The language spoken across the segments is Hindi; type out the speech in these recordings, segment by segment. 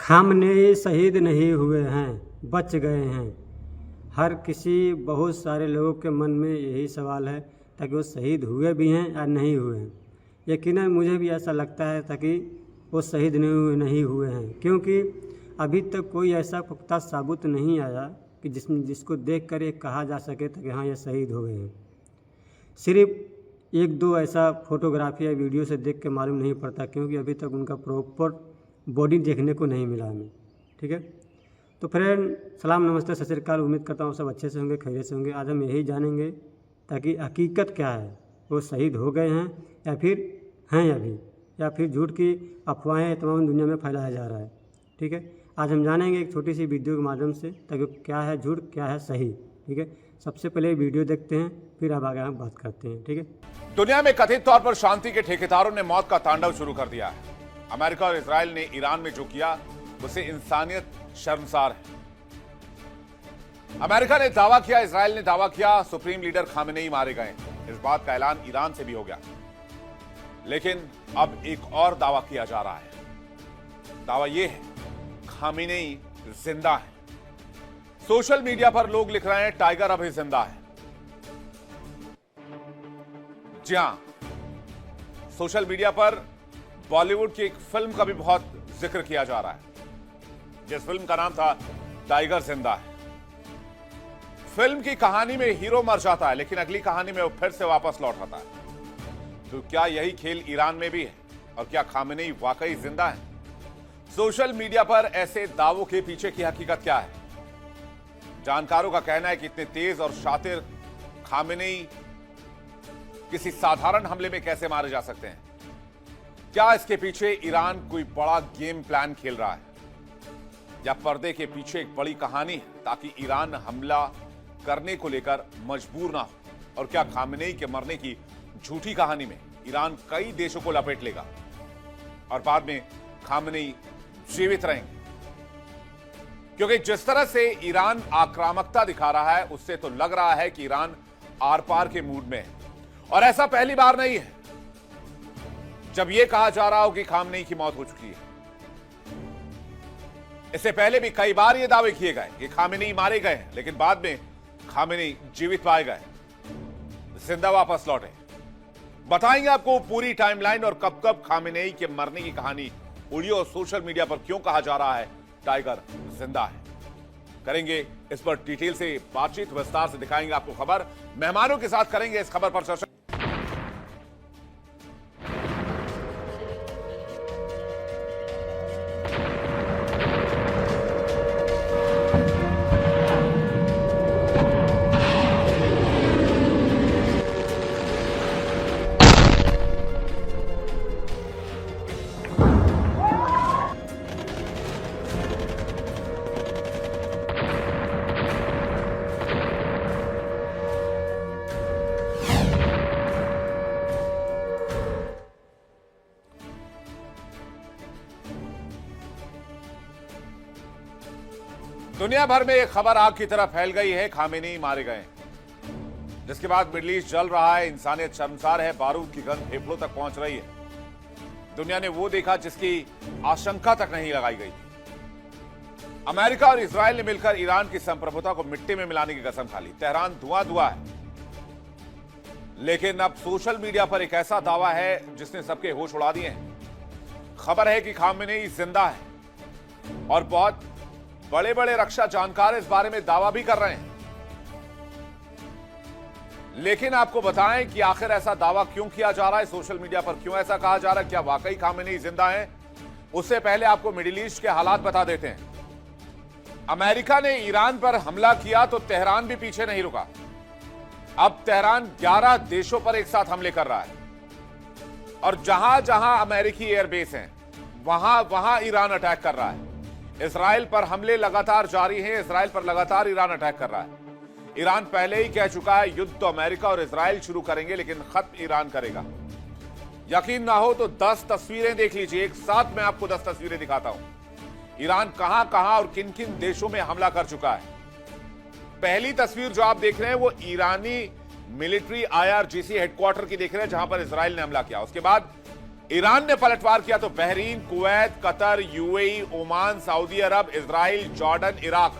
खामनेई शहीद नहीं हुए हैं, बच गए हैं। हर किसी बहुत सारे लोगों के मन में यही सवाल है ताकि वो शहीद हुए भी हैं या नहीं हुए हैं। यकीनन मुझे भी ऐसा लगता है ताकि वो शहीद नहीं हुए हैं, क्योंकि अभी तक कोई ऐसा पुख्ता साबुत नहीं आया कि जिसको देखकर ये कहा जा सके कि हाँ ये शहीद हो गए हैं। सिर्फ एक दो ऐसा फोटोग्राफी या वीडियो से देख के मालूम नहीं पड़ता, क्योंकि अभी तक उनका प्रॉपर बॉडी देखने को नहीं मिला हमें। ठीक है, तो फ्रेंड सलाम नमस्ते सत श्री अकाल। उम्मीद करता हूँ सब अच्छे से होंगे, खैरियत से होंगे। आज हम यही जानेंगे ताकि हकीकत क्या है, वो शहीद हो गए हैं या फिर हैं अभी, या फिर झूठ की अफवाहें तमाम दुनिया में फैलाया जा रहा है। ठीक है, आज हम जानेंगे एक छोटी सी वीडियो के माध्यम से ताकि क्या है झूठ, क्या है सही। ठीक है, सबसे पहले वीडियो देखते हैं, फिर अब आगे हम बात करते हैं। ठीक है, दुनिया में कथित तौर पर शांति के ठेकेदारों ने मौत का तांडव शुरू कर दिया है। अमेरिका और इजराइल ने ईरान में जो किया उसे इंसानियत शर्मसार है। अमेरिका ने दावा किया, इजराइल ने दावा किया सुप्रीम लीडर खामेनेई मारे गए। इस बात का ऐलान ईरान से भी हो गया, लेकिन अब एक और दावा किया जा रहा है। दावा यह है खामेनेई जिंदा है। सोशल मीडिया पर लोग लिख रहे हैं टाइगर अभी जिंदा है। जी हां, सोशल मीडिया पर बॉलीवुड की एक फिल्म का भी बहुत जिक्र किया जा रहा है, जिस फिल्म का नाम था टाइगर जिंदा है। फिल्म की कहानी में हीरो मर जाता है, लेकिन अगली कहानी में वो फिर से वापस लौट आता है। तो क्या यही खेल ईरान में भी है, और क्या खामेनेई वाकई जिंदा है? सोशल मीडिया पर ऐसे दावों के पीछे की हकीकत क्या है? जानकारों का कहना है कि इतने तेज और शातिर खामेनेई किसी साधारण हमले में कैसे मारे जा सकते हैं? क्या इसके पीछे ईरान कोई बड़ा गेम प्लान खेल रहा है, या पर्दे के पीछे एक बड़ी कहानी है ताकि ईरान हमला करने को लेकर मजबूर ना हो? और क्या खामेनेई के मरने की झूठी कहानी में ईरान कई देशों को लपेट लेगा और बाद में खामेनेई जीवित रहेंगे? क्योंकि जिस तरह से ईरान आक्रामकता दिखा रहा है, उससे तो लग रहा है कि ईरान आर पार के मूड में है। और ऐसा पहली बार नहीं है जब यह कहा जा रहा हो कि खामेनेई की मौत हो चुकी है। इससे पहले भी कई बार यह दावे किए गए कि खामेनेई मारे गए हैं, लेकिन बाद में खामेनेई जीवित पाए गए, जिंदा वापस लौटे। बताएंगे आपको पूरी टाइमलाइन और कब कब खामेनेई के मरने की कहानी उड़ी और सोशल मीडिया पर क्यों कहा जा रहा है टाइगर जिंदा है। करेंगे इस पर डिटेल से बातचीत, विस्तार से दिखाएंगे आपको खबर। मेहमानों के साथ करेंगे इस खबर पर चर्चा। दुनिया भर में एक खबर आग की तरह फैल गई है, खामेनेई मारे गए, जिसके बाद मिडल ईस्ट जल रहा है, इंसानियत शर्मसार है, बारूद की गंध फेफड़ों तक पहुंच रही है। दुनिया ने वो देखा जिसकी आशंका तक नहीं लगाई गई। अमेरिका और इजराइल ने मिलकर ईरान की संप्रभुता को मिट्टी में मिलाने की कसम खा ली। तेहरान धुआं धुआं है, लेकिन अब सोशल मीडिया पर एक ऐसा दावा है जिसने सबके होश उड़ा दिए हैं। खबर है कि खामेनेई जिंदा है, और बहुत बड़े बड़े रक्षा जानकार इस बारे में दावा भी कर रहे हैं। लेकिन आपको बताएं कि आखिर ऐसा दावा क्यों किया जा रहा है, सोशल मीडिया पर क्यों ऐसा कहा जा रहा है, क्या वाकई खामेनेई जिंदा है? उससे पहले आपको मिडिल ईस्ट के हालात बता देते हैं। अमेरिका ने ईरान पर हमला किया तो तेहरान भी पीछे नहीं रुका। अब तेहरान 11 देशों पर एक साथ हमले कर रहा है, और जहां जहां अमेरिकी एयरबेस हैं वहां वहां ईरान अटैक कर रहा है। इजराइल पर हमले लगातार जारी हैं, इजराइल पर लगातार ईरान अटैक कर रहा है। ईरान पहले ही कह चुका है युद्ध तो अमेरिका और इजराइल शुरू करेंगे, लेकिन खत्म ईरान करेगा। यकीन ना हो तो 10 तस्वीरें देख लीजिए, एक साथ मैं आपको 10 तस्वीरें दिखाता हूं। ईरान कहां कहां और किन किन देशों में हमला कर चुका है। पहली तस्वीर जो आप देख रहे हैं वो ईरानी मिलिट्री IRGC हेडक्वार्टर की देख रहे हैं, जहां पर इजराइल ने हमला किया। उसके बाद ईरान ने पलटवार किया तो Bahrain, Kuwait, Qatar, UAE, Oman, Saudi Arabia, Israel, Jordan, Iraq,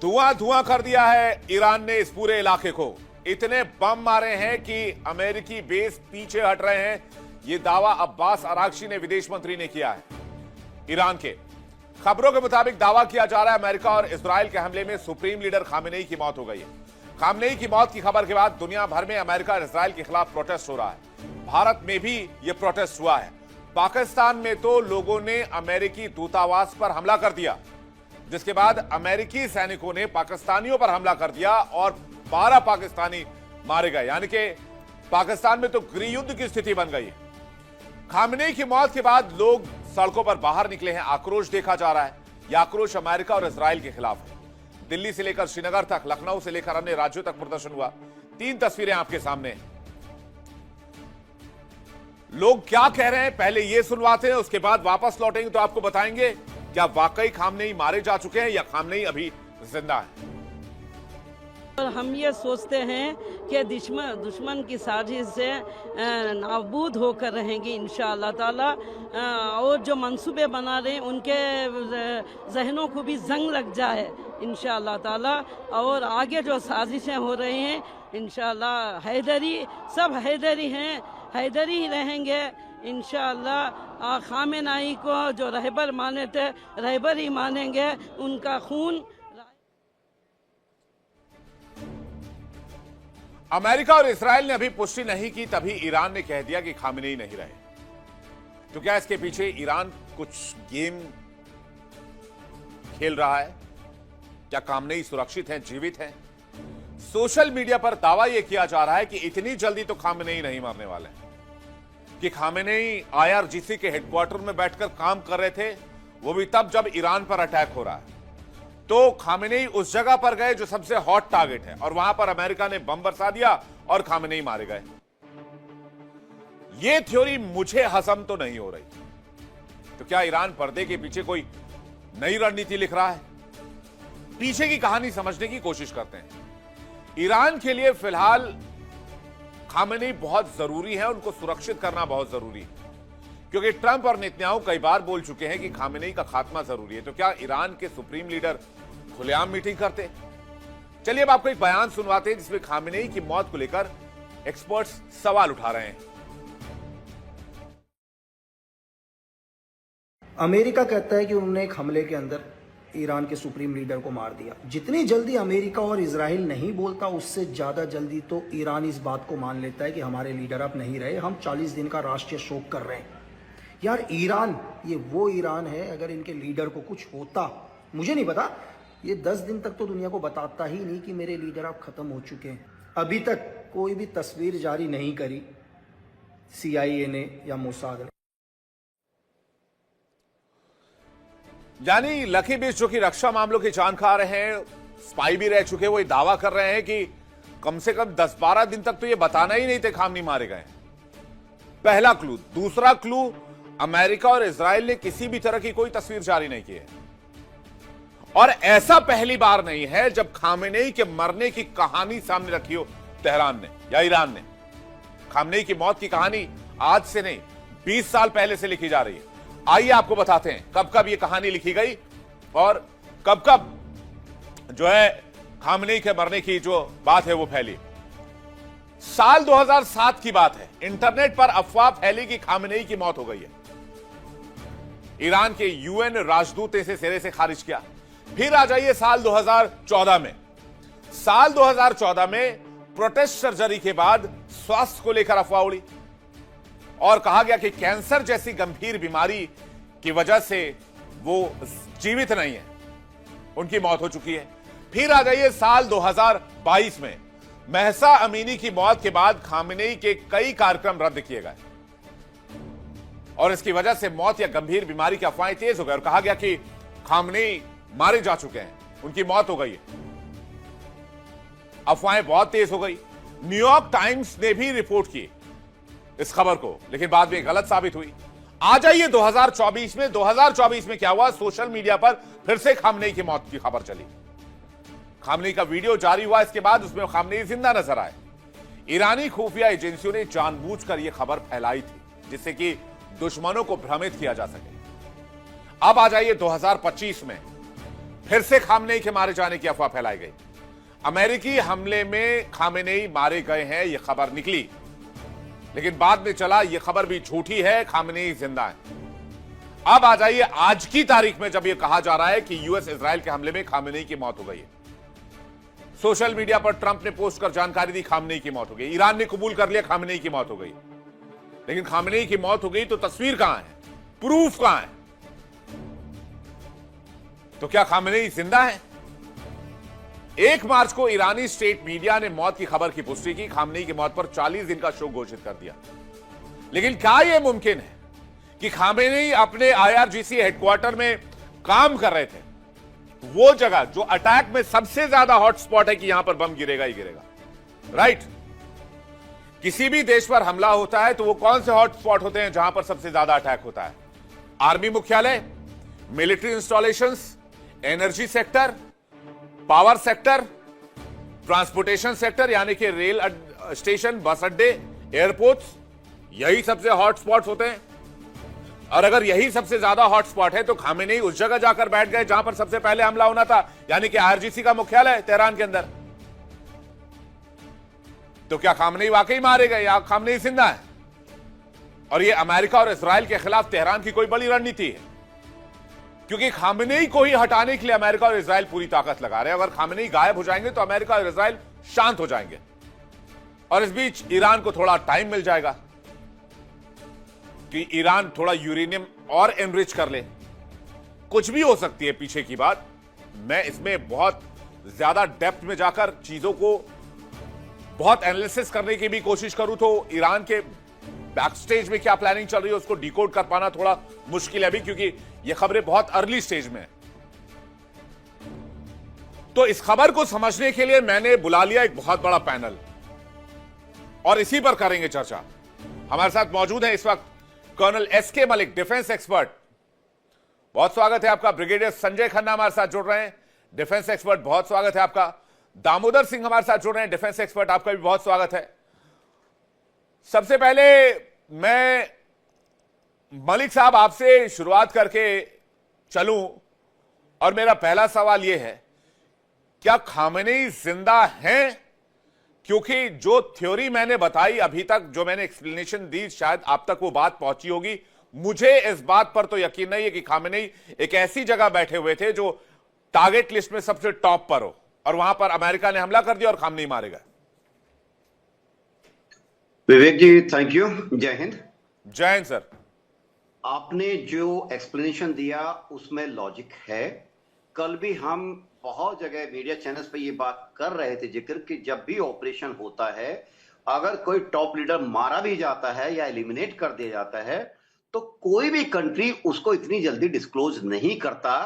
धुआं धुआं कर दिया है ईरान ने इस पूरे इलाके को। इतने बम मारे हैं कि अमेरिकी बेस पीछे हट रहे हैं। यह दावा अब्बास अरागची ने, विदेश मंत्री ने किया है ईरान के। खबरों के मुताबिक दावा किया जा रहा है अमेरिका और इजराइल के हमले में सुप्रीम लीडर खामेनेई की मौत हो गई है। खामेनेई की मौत की खबर के बाद दुनिया भर में अमेरिका और इजराइल के खिलाफ प्रोटेस्ट हो रहा है। भारत में भी यह प्रोटेस्ट हुआ है। पाकिस्तान में तो लोगों ने अमेरिकी दूतावास पर हमला कर दिया, जिसके बाद अमेरिकी सैनिकों ने पाकिस्तानियों पर हमला कर दिया और 12 पाकिस्तानी मारे गए। यानी कि पाकिस्तान में तो गृह युद्ध की स्थिति बन गई है। खामेनेई की मौत के बाद लोग सड़कों पर बाहर निकले हैं, आक्रोश देखा जा रहा है। यह आक्रोश अमेरिका और इजराइल के खिलाफ है। दिल्ली से लेकर श्रीनगर तक, लखनऊ से लेकर अन्य राज्यों तक प्रदर्शन हुआ। 3 तस्वीरें आपके सामने हैं। लोग क्या कह रहे हैं पहले ये सुनवाते हैं, उसके बाद वापस लौटेंगे तो आपको बताएंगे क्या वाकई खामनेई मारे जा चुके हैं या खामनेई अभी जिंदा है। और हम ये सोचते हैं कि दुश्मन की साजिश से नाबूद होकर रहेंगे इंशाअल्लाह ताला। और जो मंसूबे बना रहे हैं उनके जहनों को भी जंग लग जाए इंशाअल्लाह ताला। और आगे जो साजिशें हो रही हैं इंशाअल्लाह हैदरी, सब हैदरी हैं, हैदरी ही रहेंगे इंशाअल्लाह। खामेनेई को जो रहबर माने थे, रहबर ही मानेंगे। उनका खून अमेरिका और इजराइल ने अभी पुष्टि नहीं की, तभी ईरान ने कह दिया कि खामेनेई नहीं रहे। तो क्या इसके पीछे ईरान कुछ गेम खेल रहा है? क्या खामेनेई सुरक्षित हैं, जीवित हैं? सोशल मीडिया पर दावा यह किया जा रहा है कि इतनी जल्दी तो खामेनेई नहीं मरने वाले, कि खामेनेई आईआरजीसी के हेडक्वार्टर में बैठकर काम कर रहे थे, वो भी तब जब ईरान पर अटैक हो रहा है। तो खामेनेई उस जगह पर गए जो सबसे हॉट टारगेट है और वहां पर अमेरिका ने बम बरसा दिया और खामेनेई मारे गए। यह थ्योरी मुझे हजम तो नहीं हो रही। तो क्या ईरान पर्दे के पीछे कोई नई रणनीति लिख रहा है? पीछे की कहानी समझने की कोशिश करते हैं। ईरान के लिए फिलहाल खामेनेई बहुत जरूरी है, उनको सुरक्षित करना बहुत जरूरी है, क्योंकि ट्रंप और नेतन्याहू कई बार बोल चुके हैं कि खामेनेई का खात्मा जरूरी है। तो क्या ईरान के सुप्रीम लीडर खुलेआम मीटिंग करते? चलिए अब आपको एक बयान सुनवाते हैं जिसमें खामेनेई की मौत को लेकर एक्सपर्ट्स सवाल उठा रहे हैं। अमेरिका कहता है कि उन्होंने एक हमले के अंदर ईरान के सुप्रीम लीडर को मार दिया। जितनी जल्दी अमेरिका और इजराइल नहीं बोलता, उससे ज्यादा जल्दी तो ईरान इस बात को मान लेता है कि हमारे लीडर अब नहीं रहे, हम 40 दिन का राष्ट्रीय शोक कर रहे हैं। यार ईरान, ये वो ईरान है, अगर इनके लीडर को कुछ होता, मुझे नहीं पता, ये 10 दिन तक तो दुनिया को बताता ही नहीं कि मेरे लीडर अब खत्म हो चुके हैं। अभी तक कोई भी तस्वीर जारी नहीं करी CIA ने या मोसाद ने। यानी लकी बिश, जो कि रक्षा मामलों के जानकार हैं, स्पाई भी रह चुके, वो ये दावा कर रहे हैं कि कम से कम 10-12 दिन तक तो ये बताना ही नहीं थे खामनेई मारे गए। पहला क्लू। दूसरा क्लू, अमेरिका और इजराइल ने किसी भी तरह की कोई तस्वीर जारी नहीं की है। और ऐसा पहली बार नहीं है जब खामेनेई के मरने की कहानी सामने रखी हो तेहरान ने या ईरान ने। खामेनेई की मौत की कहानी आज से नहीं, 20 साल पहले से लिखी जा रही है। आइए आपको बताते हैं कब कब यह कहानी लिखी गई और कब कब जो है खामेनेई के मरने की जो बात है वो फैली। साल 2007 की बात है। इंटरनेट पर अफवाह फैली कि खामेनेई की मौत हो गई है। ईरान के UN राजदूत ने इसे सिरे से खारिज किया। फिर आ जाइए साल 2014 में। साल 2014 में प्रोटेस्ट सर्जरी के बाद स्वास्थ्य को लेकर अफवाह उड़ी और कहा गया कि कैंसर जैसी गंभीर बीमारी की वजह से वो जीवित नहीं है, उनकी मौत हो चुकी है। फिर आ जाइए साल 2022 में। महसा अमीनी की मौत के बाद खामेनेई के कई कार्यक्रम रद्द किए गए और इसकी वजह से मौत या गंभीर बीमारी की अफवाहें तेज हो गई और कहा गया कि खामेनेई मारे जा चुके हैं, उनकी मौत हो गई है। अफवाहें बहुत तेज हो गई। न्यूयॉर्क टाइम्स ने भी रिपोर्ट की इस खबर को, लेकिन बाद में गलत साबित हुई। आ जाइए 2024 में। 2024 में क्या हुआ? सोशल मीडिया पर फिर से खामेनेई की मौत की खबर चली। खामेनेई का वीडियो जारी हुआ, इसके बाद उसमें खामेनेई जिंदा नजर आए। ईरानी खुफिया एजेंसियों ने जानबूझकर यह खबर फैलाई थी जिससे कि दुश्मनों को भ्रमित किया जा सके। अब आ जाइए 2025 में फिर से खामनेई के मारे जाने की अफवाह फैलाई गई। अमेरिकी हमले में खामेनेई मारे गए हैं यह खबर निकली, लेकिन बाद में चला यह खबर भी झूठी है, खामेनेई जिंदा है। अब आ जाइए आज की तारीख में जब यह कहा जा रहा है कि यूएस इजराइल के हमले में खामेनेई की मौत हो गई है। सोशल मीडिया पर ट्रंप ने पोस्ट कर जानकारी दी खामेनेई की मौत हो गई। ईरान ने कबूल कर लिया खामेनेई की मौत हो गई। लेकिन खामेनेई की मौत हो गई तो तस्वीर कहां है, प्रूफ कहां है? तो क्या खामेनेई जिंदा है? 1 मार्च को ईरानी स्टेट मीडिया ने मौत की खबर की पुष्टि की। खामेनेई की मौत पर 40 दिन का शोक घोषित कर दिया। लेकिन क्या यह मुमकिन है कि खामेनेई अपने आईआरजीसी हेडक्वार्टर में काम कर रहे थे, वो जगह जो अटैक में सबसे ज्यादा हॉटस्पॉट है कि यहां पर बम गिरेगा ही गिरेगा, राइट? किसी भी देश पर हमला होता है तो वो कौन से हॉटस्पॉट होते हैं जहां पर सबसे ज्यादा अटैक होता है? आर्मी मुख्यालय, military installations, energy sector, power sector, transportation sector यानी कि रेल स्टेशन, बस अड्डे, एयरपोर्ट्स, यही सबसे हॉटस्पॉट होते हैं। और अगर यही सबसे ज्यादा हॉटस्पॉट है तो खामेनेई उस जगह जाकर बैठ गए जहां पर सबसे पहले हमला होना था, यानी कि आईआरजीसी का मुख्यालय तेहरान के अंदर। तो क्या खामेनेई वाकई मारे गए या खामेनेई जिंदा है? और यह अमेरिका और इजराइल के खिलाफ तेहरान की कोई बड़ी रणनीति है, क्योंकि खामेनेई को ही हटाने के लिए अमेरिका और इजराइल पूरी ताकत लगा रहे हैं। अगर खामेनेई गायब हो जाएंगे तो अमेरिका और इजराइल शांत हो जाएंगे और इस बीच ईरान को थोड़ा टाइम मिल जाएगा कि ईरान थोड़ा यूरेनियम और एनरिच कर ले। कुछ भी हो सकती है पीछे की बात। मैं इसमें बहुत ज्यादा डेप्थ में जाकर चीजों को बहुत एनालिसिस करने की भी कोशिश करूं तो ईरान के बैकस्टेज में क्या प्लानिंग चल रही है उसको डिकोड कर पाना थोड़ा मुश्किल है अभी, क्योंकि ये खबरें बहुत अर्ली स्टेज में है। तो इस खबर को समझने के लिए मैंने बुला लिया एक बहुत बड़ा पैनल और इसी पर करेंगे चर्चा। हमारे साथ मौजूद है इस वक्त colonel S K Malik, defence expert. बहुत स्वागत है आपका। ब्रिगेडियर संजय खन्ना हमारे साथ जुड़ रहे हैं, डिफेंस एक्सपर्ट, बहुत स्वागत है आपका। दामोदर सिंह हमारे साथ जुड़ रहे हैं, डिफेंस एक्सपर्ट, आपका भी बहुत स्वागत है। सबसे पहले मैं मलिक साहब आपसे शुरुआत करके चलूं और मेरा पहला सवाल यह है, क्या खामेनेई जिंदा हैं? क्योंकि जो थ्योरी मैंने बताई अभी तक, जो मैंने एक्सप्लेनेशन दी, शायद आप तक वो बात पहुंची होगी। मुझे इस बात पर तो यकीन नहीं है कि खामेनेई एक ऐसी जगह बैठे हुए थे जो टारगेट लिस्ट में सबसे टॉप पर हो और वहां पर अमेरिका ने हमला कर दिया और खामेनेई मारे गए। विवेक जी, थैंक यू। जय हिंद। जय हिंद सर। आपने जो एक्सप्लेनेशन दिया उसमें लॉजिक है। कल भी हम बहुत जगह मीडिया चैनल्स पे ये बात कर रहे थे जिक्र कि जब भी ऑपरेशन होता है, अगर कोई टॉप लीडर मारा भी जाता है या एलिमिनेट कर दिया जाता है तो कोई भी कंट्री उसको इतनी जल्दी डिस्क्लोज नहीं करता,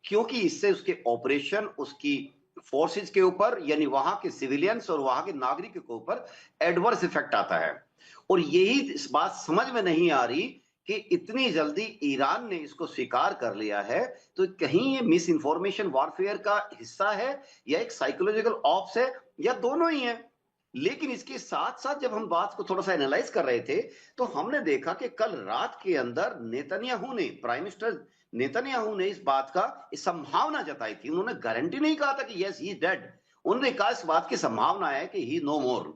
क्योंकि इससे उसके ऑपरेशन, उसकी फोर्सेस के ऊपर यानी वहां के सिविलियंस और वहां के नागरिकों के ऊपर एडवर्स इफेक्ट आता है। और यही इस बात समझ में नहीं आ रही कि इतनी जल्दी ईरान ने इसको स्वीकार कर लिया है, तो कहीं ये मिस इंफॉर्मेशन वॉरफेयर का हिस्सा है या एक साइकोलॉजिकल ऑप्स है या दोनों ही है। लेकिन इसके साथ साथ जब हम बात को थोड़ा सा एनालाइज कर रहे थे तो हमने देखा कि कल रात के अंदर नेतन्याहू ने, प्राइम मिनिस्टर नेतन्याहू ने इस बात का संभावना जताई थी। उन्होंने गारंटी नहीं कहा था कि यस ही डेड, उन्होंने कहा इस बात की संभावना है कि ही नो मोर।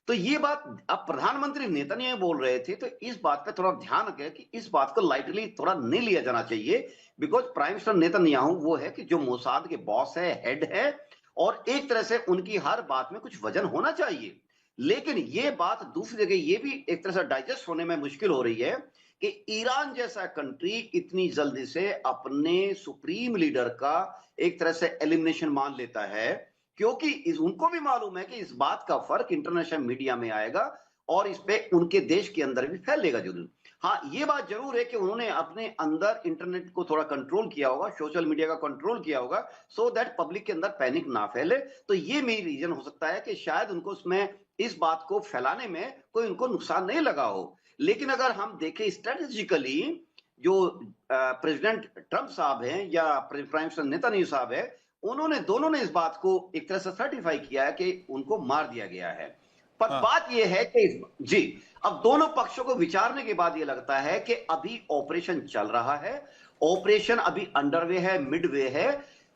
तो ये बात अब प्रधानमंत्री नेतन्याहू बोल रहे थे, तो इस बात पे थोड़ा ध्यान रखें कि इस बात को लाइटली थोड़ा नहीं लिया जाना चाहिए, बिकॉज प्राइम मिनिस्टर नेतन्याहू वो है कि जो मोसाद के बॉस है, हेड है, और एक तरह से उनकी हर बात में कुछ वजन होना चाहिए। लेकिन ये बात दूसरी जगह ये भी एक तरह से डाइजेस्ट होने में मुश्किल हो रही है कि ईरान जैसा कंट्री इतनी जल्दी से अपने सुप्रीम लीडर का एक तरह से एलिमिनेशन मान लेता है, क्योंकि उनको भी मालूम है कि इस बात का फर्क इंटरनेशनल मीडिया में आएगा और इस पे उनके देश के अंदर भी फैलेगा जरूर। हाँ, ये बात जरूर है कि उन्होंने अपने अंदर इंटरनेट को थोड़ा कंट्रोल किया होगा, सोशल मीडिया का कंट्रोल किया होगा, सो दैट पब्लिक के अंदर पैनिक ना फैले। तो ये मेरी रीजन हो सकता है कि शायद उनको उसमें इस बात को फैलाने में कोई उनको नुकसान नहीं लगा हो। लेकिन अगर हम देखें स्ट्रेटेजिकली, जो प्रेसिडेंट ट्रंप साहब हैं या प्राइम मिनिस्टर नेतन्याहू साहब है, उन्होंने दोनों ने इस बात को एक तरह से सर्टिफाई किया है कि उनको मार दिया गया है। पर बात यह है कि जी, अब दोनों पक्षों को विचारने के बाद यह लगता है कि अभी ऑपरेशन चल रहा है, ऑपरेशन अभी अंडरवे है, मिडवे है,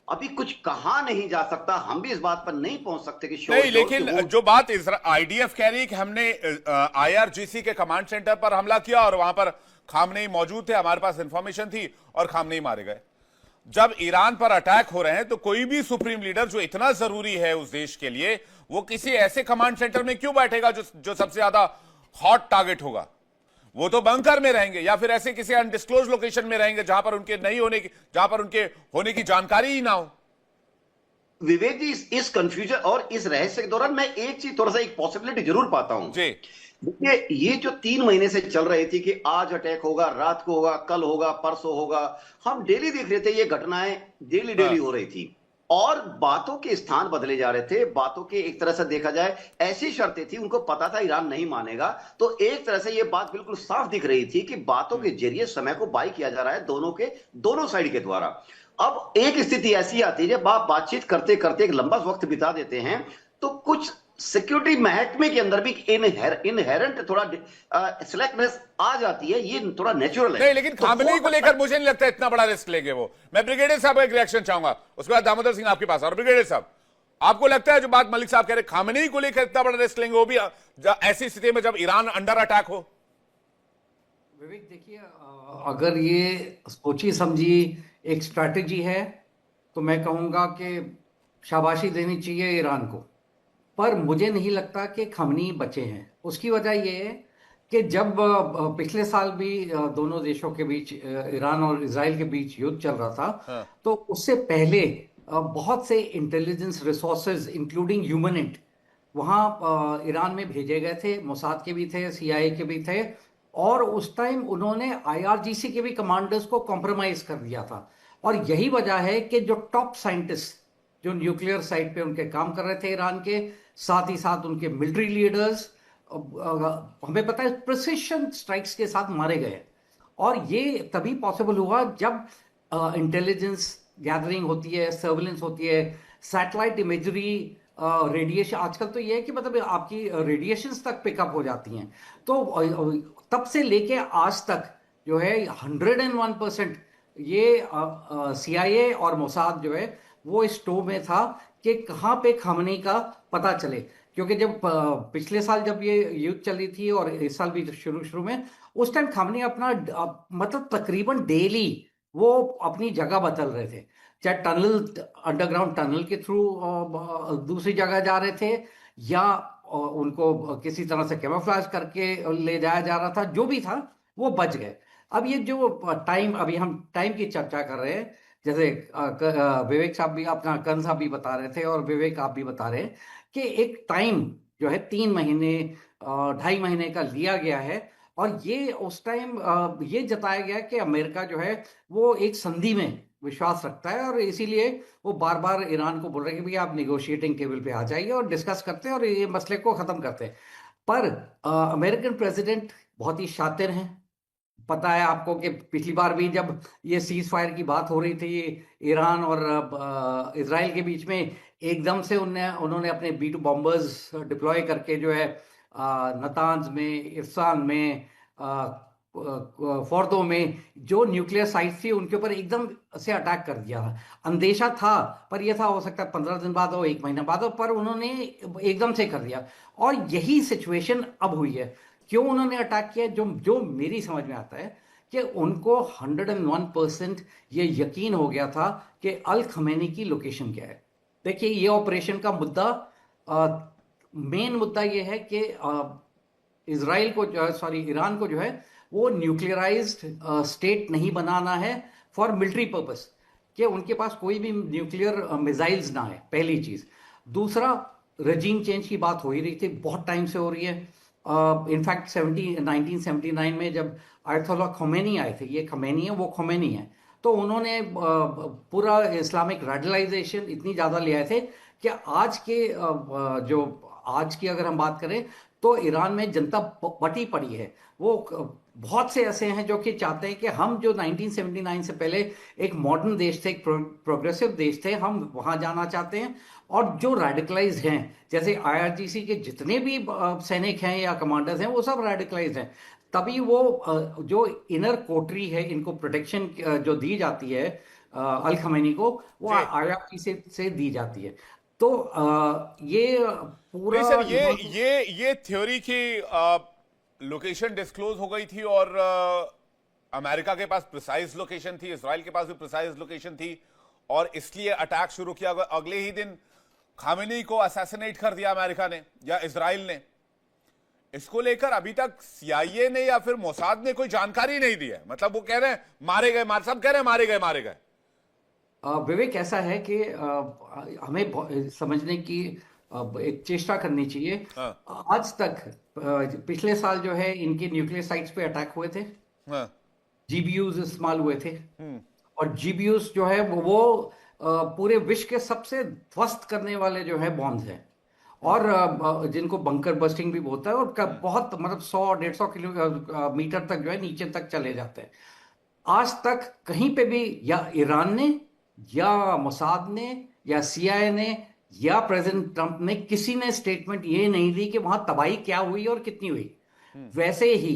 अभी कुछ कहा नहीं जा सकता। हम भी इस बात पर नहीं पहुंच सकते कि नहीं, लेकिन जो बात आईडीएफ कह रही है कि हमने आईआरजीसी के कमांड सेंटर पर हमला किया और वहां पर खामनेई मौजूद थे, हमारे पास इंफॉर्मेशन थी और खामनेई मारे गए। जब ईरान पर अटैक हो रहे हैं तो कोई भी सुप्रीम लीडर जो इतना जरूरी है उस देश के लिए, वो किसी ऐसे कमांड सेंटर में क्यों बैठेगा जो सबसे ज्यादा हॉट टारगेट होगा? वो तो बंकर में रहेंगे या फिर ऐसे किसी अनडिस्क्लोज लोकेशन में रहेंगे जहां पर उनके होने की जानकारी ही ना हो। विवेक जी, इस कंफ्यूजन और इस रहस्य के दौरान मैं एक चीज थोड़ा सा एक पॉसिबिलिटी जरूर पाता हूं जी। देखिए, ये जो 3 महीने से चल रही थी कि आज अटैक होगा, रात को होगा, कल होगा, परसों होगा, हम डेली देख रहे थे, ये घटनाएं डेली हो रही थी और बातों के स्थान बदले जा रहे थे। बातों के एक तरह से देखा जाए ऐसी शर्तें थी, उनको पता था ईरान नहीं मानेगा, तो एक तरह से ये बात बिल्कुल साफ दिख रही थी कि बातों के जरिए समय को बाई किया जा रहा है दोनों साइड के द्वारा। अब एक स्थिति ऐसी आती है जब आप बातचीत करते करते एक लंबा वक्त बिता देते हैं तो कुछ सिक्योरिटी महकमे के अंदर भी इनहेरेंट थोड़ा सिलेक्टनेस आ जाती है, ये थोड़ा नेचुरल है। नहीं, लेकिन खामनेई को लेकर मुझे नहीं लगता इतना बड़ा रिस्क लेंगे वो। मैं ब्रिगेडियर साहब का एक रिएक्शन चाहूंगा, उसके बाद दामोदर सिंह आपके पास। और ब्रिगेडियर साहब, आपको लगता है जो बात मलिक साहब कह रहे खामनेई को लेकर इतना बड़ा रिस्क लेंगे वो भी ऐसी स्थिति में जब ईरान अंडर अटैक हो? विवेक, देखिए, अगर ये सोची समझी एक स्ट्रैटेजी है तो मैं कहूँगा कि शाबाशी देनी चाहिए ईरान को, पर मुझे नहीं लगता कि खामनेई बचे हैं। उसकी वजह ये है कि जब पिछले साल भी दोनों देशों के बीच, ईरान और इजराइल के बीच युद्ध चल रहा था, तो उससे पहले बहुत से इंटेलिजेंस रिसोर्सेज इंक्लूडिंग ह्यूमनिट वहाँ ईरान में भेजे गए थे। मोसाद के भी थे, CIA के भी थे, और उस टाइम उन्होंने IRGC के भी कमांडर्स को कॉम्प्रोमाइज कर दिया था। और यही वजह है कि जो टॉप साइंटिस्ट जो न्यूक्लियर साइट पे उनके काम कर रहे थे ईरान के, साथ ही साथ उनके मिलिट्री लीडर्स, हमें पता है प्रिसिशन स्ट्राइक्स के साथ मारे गए। और ये तभी पॉसिबल हुआ जब इंटेलिजेंस गैदरिंग होती है, सर्विलेंस होती है, सैटेलाइट इमेजरी, रेडिएशन। आजकल तो ये है कि मतलब आपकी रेडिएशंस तक पिकअप हो जाती हैं। तो तब से लेके आज तक जो है 101% ये CIA और मोसाद जो है वो इस टो में था कि कहाँ पे खामनेई का पता चले। क्योंकि जब पिछले साल जब ये युद्ध चली थी और इस साल भी शुरू में, उस टाइम खामनेई अपना मतलब तकरीबन डेली वो अपनी जगह बदल रहे थे, चाहे अंडरग्राउंड टनल के थ्रू दूसरी जगह जा रहे थे या उनको किसी तरह से कैमोफ्लेज करके ले जाया जा रहा था। जो भी था वो बच गए। अब ये जो अभी हम टाइम की चर्चा कर रहे हैं, जैसे विवेक साहब भी, अपना कर्ण साहब भी बता रहे थे और विवेक आप भी बता रहे हैं कि एक टाइम जो है 3 महीने 2.5 महीने का लिया गया है। और ये उस टाइम ये जताया गया कि अमेरिका जो है वो एक संधि में विश्वास रखता है और इसीलिए वो बार बार ईरान को बोल रहे हैं कि भैया आप निगोशिएटिंग टेबल पे आ जाइए और डिस्कस करते हैं और ये मसले को ख़त्म करते हैं। पर अमेरिकन प्रेसिडेंट बहुत ही शातिर हैं। पता है आपको कि पिछली बार भी जब ये सीज फायर की बात हो रही थी ईरान और इजराइल के बीच में, एकदम से उन्होंने अपने B-2 बॉम्बर्स डिप्लॉय करके जो है नतांज में, इरसान में, फोर्दो में जो न्यूक्लियर साइट थी उनके ऊपर एकदम से अटैक कर दिया। अंदेशा था, पर यह था हो सकता है 15 दिन बाद हो, 1 महीना बाद हो, पर उन्होंने एकदम से कर दिया। और यही सिचुएशन अब हुई है। क्यों उन्होंने अटैक किया? जो मेरी समझ में आता है कि उनको 101% ये यकीन हो गया था कि अल खमेनी की लोकेशन क्या है। देखिए, ये ऑपरेशन का मुद्दा, मेन मुद्दा ये है कि इजराइल को ईरान को जो है वो न्यूक्लियराइज्ड स्टेट नहीं बनाना है फॉर मिलिट्री पर्पस, कि उनके पास कोई भी न्यूक्लियर मिसाइल्स ना है, पहली चीज़। दूसरा, रजीम चेंज की बात हो ही रही थी, बहुत टाइम से हो रही है। इनफैक्ट 1979 में जब आयतुल्लाह खोमेनी आए थे, ये खमेनी है वो खोमेनी है, तो उन्होंने पूरा इस्लामिक रेडिकलाइजेशन इतनी ज़्यादा ले आए थे कि आज की अगर हम बात करें तो ईरान में जनता बटी पड़ी है। वो बहुत से ऐसे हैं जो कि चाहते हैं कि हम जो 1979 से पहले एक मॉडर्न देश थे, एक प्रोग्रेसिव देश थे, हम वहां जाना चाहते हैं। और जो रेडिकलाइज हैं, जैसे आईआरजीसी के जितने भी सैनिक हैं या कमांडर्स हैं, वो सब रेडिकलाइज हैं। तभी वो जो इनर कोटरी है, इनको प्रोटेक्शन जो दी जाती है अल खमैनी को, वो जी। आईआरजीसी से दी जाती है। तो ये पूरा नहीं सर, ये थ्योरी की लोकेशन डिस्क्लोज हो गई थी और अमेरिका के पास प्रिसाइज लोकेशन थी, इजराइल के पास भी प्रिसाइज लोकेशन थी और इसलिए अटैक शुरू किया। अगले ही दिन खामेनी को असैसिनेट कर दिया अमेरिका ने या इजराइल ने। इसको लेकर अभी तक सीआईए ने या फिर मोसाद ने कोई जानकारी नहीं दी है। मतलब वो कह रहे हैं मारे गए, सब कह रहे हैं मारे गए। विवेक, ऐसा है कि हमें समझने की एक चेष्टा करनी चाहिए। हाँ। आज तक पिछले साल जो है इनके न्यूक्लियर साइट्स पे अटैक हुए थे, हाँ। जीबीयूज इस्तेमाल हुए थे। और जीबीयूज जो है वो पूरे विश्व के सबसे ध्वस्त करने वाले जो है बॉम्ब्स हैं, और जिनको बंकर बस्टिंग भी बोलता है, और बहुत मतलब 100-150 किलोमीटर तक जो है नीचे तक चले जाते हैं। आज तक कहीं पे भी या ईरान ने या मोसाद ने या सीआईए ने या प्रेसिडेंट ट्रंप ने किसी ने स्टेटमेंट ये नहीं दी कि वहां तबाही क्या हुई और कितनी हुई। वैसे ही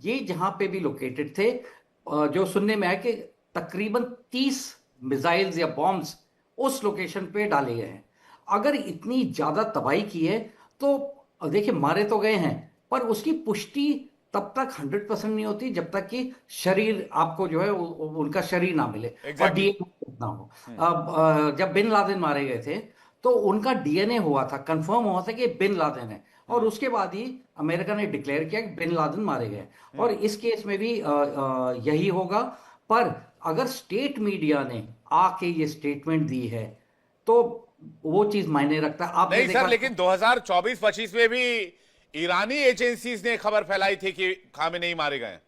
ये जहां पे भी लोकेटेड थे, जो सुनने में आया कि तकरीबन 30 मिसाइल्स या बॉम्ब्स उस लोकेशन पे डाले गए हैं। अगर इतनी ज्यादा तबाही की है तो देखिए, मारे तो गए हैं, पर उसकी पुष्टि तब तक 100% नहीं होती जब तक कि शरीर आपको जो है उनका शरीर ना मिले और डीएनए ना हो। अब जब बिन लादेन मारे गए थे तो उनका डीएनए हुआ था, कंफर्म हुआ था कि बिन लादेन है, और उसके बाद ही अमेरिका ने डिक्लेयर किया कि बिन लादेन मारे गए। और इस केस में भी यही होगा। पर अगर स्टेट मीडिया ने आके ये स्टेटमेंट दी है तो वो चीज मायने रखता है। आपने नहीं देखा सर, लेकिन 2024-25 में भी ईरानी एजेंसीज ने खबर फैलाई थी कि खामेनेई मारे गए।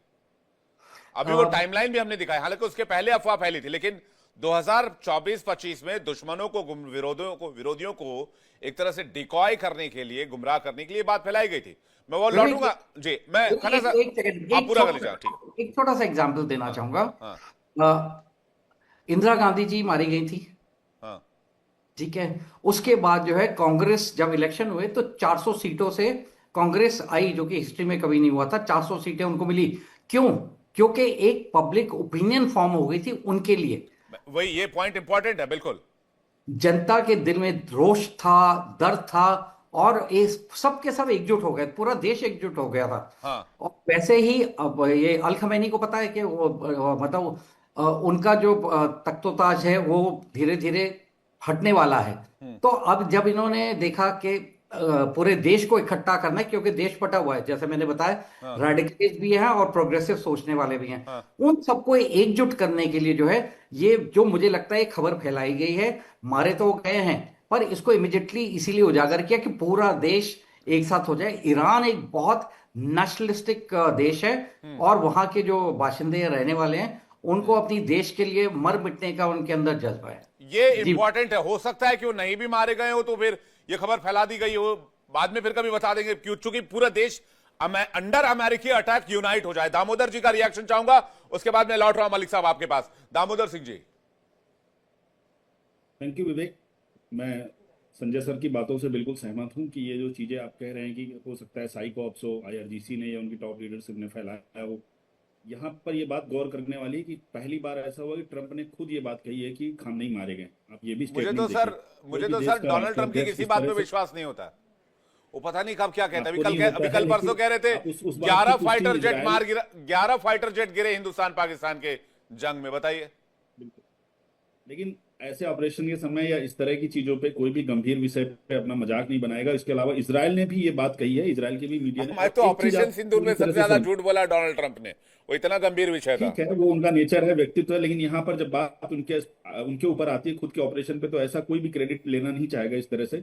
अभी वो टाइमलाइन भी हमने दिखाई, हालांकि उसके पहले अफवाह फैली थी, लेकिन 2024-25 में दुश्मनों को, विरोधियों को एक तरह से डिकॉय करने के लिए, गुमराह करने के लिए बात फैलाई गई थी। मैं वो लौटूंगा जी। मैं खन्ना साहब आप पूरा कर लीजिए। ठीक, एक छोटा सा एग्जाम्पल देना चाहूंगा। इंदिरा गांधी जी मारी गई थी, हाँ। ठीक है। उसके बाद जो है कांग्रेस, जब इलेक्शन हुए तो 400 सीटों से कांग्रेस आई, जो कि हिस्ट्री में कभी नहीं हुआ था। 400 सीटें उनको मिली। क्यों? क्योंकि एक पब्लिक ओपिनियन फॉर्म हो गई थी उनके लिए। वही, ये पॉइंट इंपॉर्टेंट है। बिल्कुल, जनता के दिल में रोष था, दर्द था, और ये सब के सब एकजुट हो गए, पूरा देश एकजुट हो गया था। हाँ। और वैसे ही अब ये अल खमैनी को पता है कि वो मतलब उनका जो तख्तोताज है वो धीरे धीरे हटने वाला है। तो अब जब इन्होंने देखा कि पूरे देश को इकट्ठा करना है, क्योंकि देश बटा हुआ है, जैसे मैंने बताया, रेडिकल्स भी हैं और प्रोग्रेसिव सोचने वाले भी हैं। उन सबको एकजुट करने के लिए जो है ये, जो मुझे लगता है खबर फैलाई गई है। मारे तो गए हैं, पर इसको इमिडिएटली इसीलिए उजागर किया कि पूरा देश एक साथ हो जाए। ईरान एक बहुत नेशनलिस्टिक देश है, और वहां के जो बाशिंदे रहने वाले हैं उनको अपनी देश के लिए मर मिटने का उनके अंदर जज्बा है। ये इंपॉर्टेंट है। हो सकता है कि वो नहीं भी मारे गए हो तो फिर ये खबर फैला दी गई हो, बाद में फिर कभी बता देंगे, क्यों? चूंकि पूरा देश अंडर अमेरिकी अटैक यूनाइट हो जाए। दामोदर जी का रिएक्शन चाहूंगा, उसके बाद मैं लौट रहा हूं मलिक साहब आपके पास। दामोदर सिंह जी। थैंक यू विवेक। मैं संजय सर की बातों से बिल्कुल सहमत हूं कि ये जो चीजें आप कह रहे हैं कि हो सकता है साइकोप्स हो, आईआरजीसी ने या उनकी टॉप लीडरशिप ने फैलाया हो, यहाँ पर ये बात गौर करने वाली है कि पहली बार ऐसा हुआ कि ट्रंप ने खुद ये बात कही है कि खामनेई मारे गए। आप ये भी मुझे तो सर डोनाल्ड ट्रंप की किसी बात पे विश्वास नहीं होता। वो पता नहीं कब क्या कहता है। अभी कल परसों कह रहे थे 11 फाइटर जेट गिरे हिंदुस्तान पाकिस्तान के जंग में। बताइए। लेकिन ऐसे ऑपरेशन के समय या इस तरह की चीजों पे कोई भी गंभीर विषय पे अपना मजाक नहीं बनाएगा। इसके अलावा इजराइल ने भी ये बात कही है, इजराइल की भी मीडिया ने। मैं तो ऑपरेशन सिंदूर में सबसे ज्यादा झूठ बोला डोनाल्ड ट्रंप ने, वो इतना गंभीर विषय था। ठीक है, वो उनका नेचर है, व्यक्तित्व है, लेकिन यहाँ पर जब बात उनके ऊपर आती है खुद के ऑपरेशन पे, तो ऐसा कोई भी क्रेडिट लेना नहीं चाहेगा इस तरह से।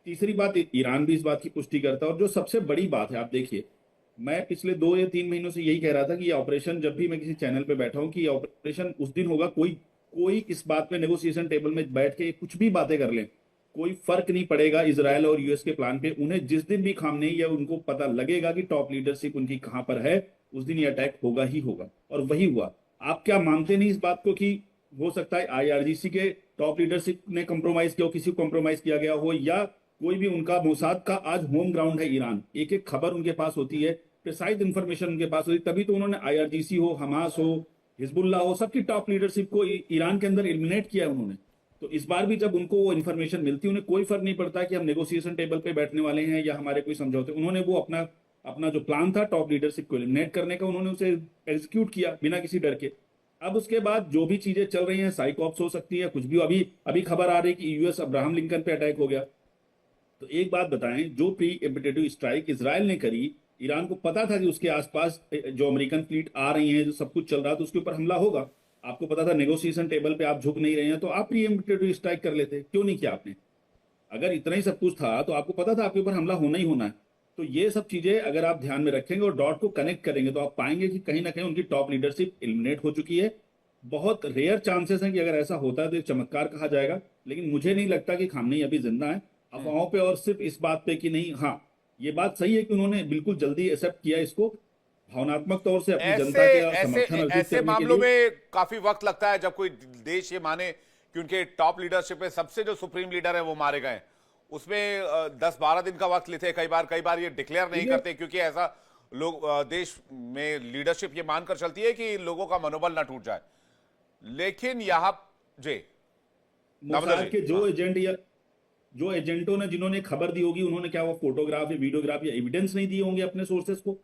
तीसरी बात, ईरान भी इस बात की पुष्टि करता है। और जो सबसे बड़ी बात है, आप देखिए, मैं पिछले 2 या 3 महीनों से यही कह रहा था कि ये ऑपरेशन, जब भी मैं किसी चैनल पे बैठा हूं, कि ये ऑपरेशन उस दिन होगा, कोई इस बात पे नेगोशिएशन टेबल में बैठ के कुछ भी बातें कर लें, कोई फर्क नहीं पड़ेगा इजराइल और यूएस के प्लान पे। उन्हें जिस दिन भी खामनेई या उनको पता लगेगा कि टॉप लीडरशिप उनकी कहां पर है, उस दिन ये अटैक होगा ही होगा, और वही हुआ। आप क्या मानते नहीं इस बात को कि हो सकता है IRGC के टॉप लीडरशिप ने कंप्रोमाइज किया हो, किसी को कंप्रोमाइज किया गया हो, या कोई भी उनका मोसाद का आज होम ग्राउंड है ईरान, एक एक खबर उनके पास होती है, प्रिसाइज इंफॉर्मेशन उनके पास होती है, तभी तो उन्होंने IRGC हो, हमास हो, हिजबुल्लाह हो, सबकी टॉप लीडरशिप को ईरान के अंदर एलिमिनेट किया उन्होंने। तो इस बार भी जब उनको वो इन्फॉर्मेशन मिलती है, उन्हें कोई फर्क नहीं पड़ता कि हम नेगोशिएशन टेबल पे बैठने वाले हैं या हमारे कोई समझौते, उन्होंने वो अपना जो प्लान था टॉप लीडरशिप को एलिमिनेट करने का, उन्होंने उसे एग्जीक्यूट किया बिना किसी डर के। अब उसके बाद जो भी चीजें चल रही हैं, साइकॉप्स हो सकती है, कुछ भी, अभी खबर आ रही है कि US अब्राहम लिंकन पे अटैक हो गया। तो एक बात बताएं, जो प्री एम्पिटेटिव स्ट्राइक इजराइल ने करी, ईरान को पता था कि उसके आसपास जो अमेरिकन फ्लीट आ रही है, जो सब कुछ चल रहा था, उसके ऊपर हमला होगा। आपको पता था नेगोशिएशन टेबल पे आप झुक नहीं रहे हैं, तो आप प्री एम्पिटेटिव स्ट्राइक कर लेते, क्यों नहीं किया आपने? अगर इतना ही सब कुछ था तो आपको पता था आपके ऊपर हमला होना ही होना है। तो ये सब चीजें अगर आप ध्यान में रखेंगे और डॉट को कनेक्ट करेंगे तो आप पाएंगे कि कहीं ना कहीं उनकी टॉप लीडरशिप एलिमिनेट हो चुकी है। बहुत रेयर चांसेस हैं कि अगर ऐसा होता है तो एक चमत्कार कहा जाएगा, लेकिन मुझे नहीं लगता कि खामनेई अभी जिंदा है। अफवाहों पे और सिर्फ इस बात पे कि नहीं, हाँ ये बात सही है कि उन्होंने बिल्कुल जल्दी एक्सेप्ट किया इसको, भावनात्मक तौर से अपनी जनता के समर्थन अर्जित ऐसे करने के मामलों लिए। में काफी वक्त लगता है जब कोई देश ये माने कि उनके टॉप लीडरशिप में सबसे जो सुप्रीम लीडर है वो मारे गए। उसमें 10-12 दिन का वक्त लेते हैं, कई बार ये डिक्लेयर नहीं करते, क्योंकि ऐसा लोग देश में लीडरशिप ये मानकर चलती है कि लोगों का मनोबल ना टूट जाए। लेकिन यहां जी मोसाद के जो एजेंटों ने जिन्होंने खबर दी होगी, उन्होंने क्या वो फोटोग्राफ या वीडियोग्राफ या एविडेंस नहीं दिए होंगे अपने सोर्सेस को?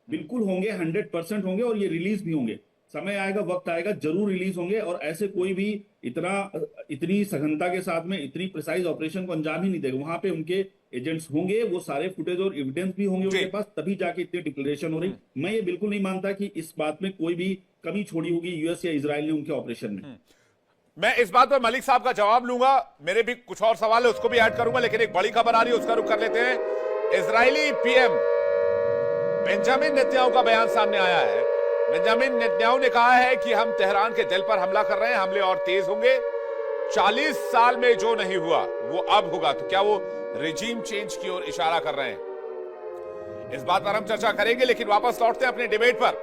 बिल्कुल होंगे, 100% होंगे, और ये रिलीज भी होंगे। समय आएगा, वक्त आएगा, जरूर रिलीज होंगे। और ऐसे कोई भी इतनी सघनता के साथ में इतनी प्रिसाइज ऑपरेशन को अंजाम ही नहीं देगा। वहां पे उनके एजेंट्स होंगे, वो सारे फुटेज और एविडेंस भी होंगे उनके पास, तभी जाके इतनी डिक्लेरेशन हो रही। मैं ये बिल्कुल नहीं मानता कि इस बात में कोई भी कमी छोड़ी होगी US या इजराइल ने उनके ऑपरेशन में। मैं इस बात पर मलिक साहब का जवाब लूंगा, मेरे भी कुछ और सवाल है उसको भी ऐड करूंगा, लेकिन एक बड़ी खबर आ रही है उसका रुख कर लेते हैं। इजरायली PM बेंजामिन नेतन्याहू का बयान सामने आया है। बेंजामिन नेतन्याहू ने कहा है कि हम तेहरान के दिल पर हमला कर रहे हैं, हमले और तेज होंगे। 40 साल में जो नहीं हुआ वो अब होगा। तो क्या वो रिजीम चेंज की ओर इशारा कर रहे हैं? इस बात पर हम चर्चा करेंगे, लेकिन वापस लौटते हैं अपने डिबेट पर।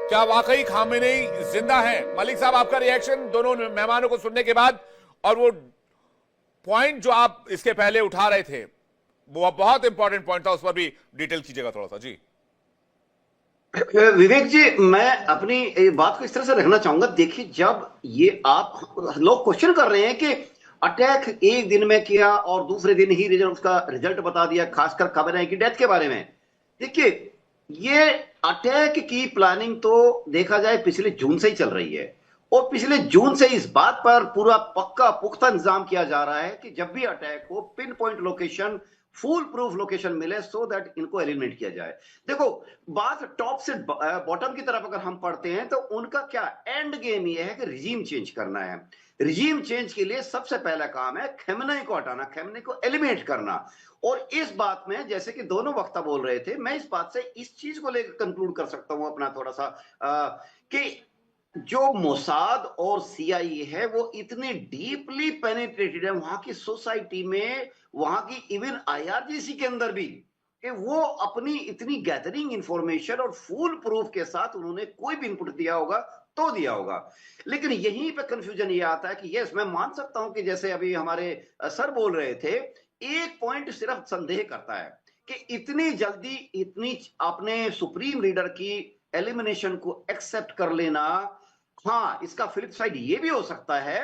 क्या वाकई खामेनेई जिंदा है? मलिक साहब, आपका रिएक्शन दोनों मेहमानों को सुनने के बाद, और वो पॉइंट जो आप इसके पहले उठा रहे थे वो बहुत इंपॉर्टेंट पॉइंट था, उस पर भी डिटेल कीजिएगा थोड़ा सा। जी विवेक जी, मैं अपनी बात को इस तरह से रखना चाहूंगा। देखिए, जब ये आप लोग क्वेश्चन कर रहे हैं कि अटैक एक दिन में किया और दूसरे दिन ही उसका रिजल्ट बता दिया, खासकर खबरें की डेथ के बारे में। देखिए, ये अटैक की प्लानिंग तो देखा जाए पिछले जून से ही चल रही है, और पिछले जून से इस बात पर पूरा पक्का पुख्ता इंतजाम किया जा रहा है कि जब भी अटैक हो, pin point location, full proof location मिले, सो दैट इनको एलिमिनेट किया जाए। देखो, बात टॉप से बॉटम की तरफ अगर हम पढ़ते हैं तो उनका क्या एंड गेम ये है कि रिजीम चेंज करना है। रिजीम चेंज के लिए सबसे पहला काम है खमेनेई को हटाना, खमेनेई को एलिमिनेट करना। और इस बात में, जैसे कि दोनों वक्ता बोल रहे थे, मैं इस बात से इस चीज को लेकर कंक्लूड कर सकता हूं अपना थोड़ा सा, कि जो मोसाद और CIA है वो इतने डीपली पेनिट्रेटेड है वहां की सोसाइटी में, वहां की इवन IRGC के अंदर भी, कि वो अपनी इतनी गैदरिंग इंफॉर्मेशन और फुल प्रूफ के साथ उन्होंने कोई भी इनपुट दिया होगा तो दिया होगा। लेकिन यहीं पे कंफ्यूजन ये आता है कि यस, मैं मान सकता हूं कि जैसे अभी हमारे सर बोल रहे थे, एक पॉइंट सिर्फ संदेह करता है कि इतनी जल्दी इतनी अपने सुप्रीम लीडर की एलिमिनेशन को एक्सेप्ट कर लेना। हाँ, इसका फ्लिप साइड ये भी हो सकता है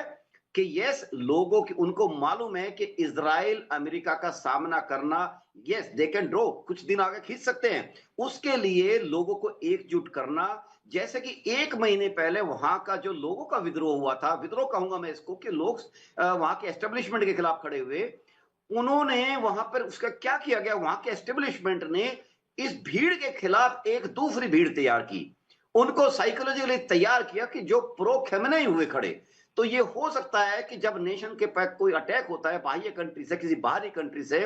कि यस, लोगों की उनको मालूम है कि इजराइल अमेरिका का सामना करना, यस दे कैन ड्रॉ, कुछ दिन आगे खींच सकते हैं। उसके लिए लोगों को एकजुट करना, जैसे कि 1 महीने पहले वहां का जो लोगों का विद्रोह हुआ था, विद्रोह कहूंगा मैं इसको, कि लोग वहां के एस्टेब्लिशमेंट के खिलाफ खड़े हुए, उन्होंने वहां पर उसका क्या किया गया, वहां के एस्टेब्लिशमेंट ने इस भीड़ के खिलाफ एक दूसरी भीड़ तैयार की, उनको साइकोलॉजिकली तैयार किया कि जो प्रो खमेनेई हुए खड़े। तो ये हो सकता है कि जब नेशन के पैक कोई अटैक होता है बाह्य कंट्री से, किसी बाहरी कंट्री से,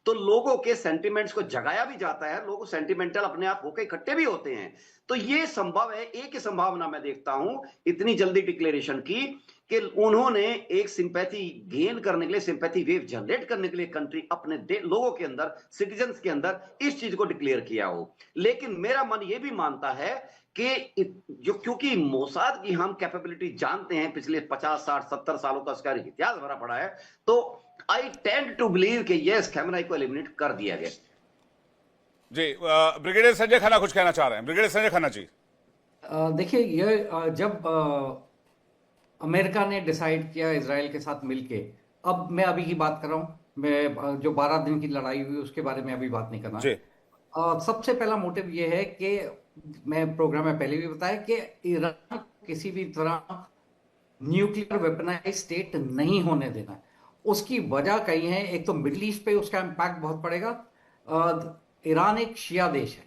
तो लोगों के सेंटिमेंट्स को जगाया भी जाता है, लोग सेंटिमेंटल अपने आप होकर इकट्ठे भी होते हैं। तो ये संभव है, एक ही संभावना मैं देखता हूं इतनी जल्दी डिक्लेरेशन की, कि उन्होंने एक सिंपैथी गेन करने के लिए, सिंपैथी वेव जनरेट करने के लिए कंट्री अपने लोगों के अंदर, सिटीजन्स के अंदर इस चीज को डिक्लेयर किया हो। लेकिन मेरा मन यह भी मानता है कि जो, क्योंकि मोसाद की हम कैपेबिलिटी जानते हैं, पिछले 50, 60, 70 सालों का उसका इतिहास भरा पड़ा है, तो आई टेंड टू बिलीव कि यस, खamenei को एलिमिनेट कर दिया गया। जी, ब्रिगेडियर संजय खन्ना कुछ कहना चाह रहे हैं। ब्रिगेडियर संजय खन्ना जी। देखिए, ये जब अमेरिका ने डिसाइड किया इजराइल के साथ मिलके, अब मैं अभी की बात कर रहा हूँ, मैं जो 12 दिन की लड़ाई हुई उसके बारे में अभी बात नहीं करना। जी। सबसे पहला मोटिव ये है कि मैं प्रोग्राम में पहले भी बताया कि ईरान किसी भी तरह न्यूक्लियर वेपनाइज स्टेट नहीं होने देना है। उसकी वजह कई है। एक तो मिडिल ईस्ट पे उसका इम्पैक्ट बहुत पड़ेगा। ईरान एक शिया देश है,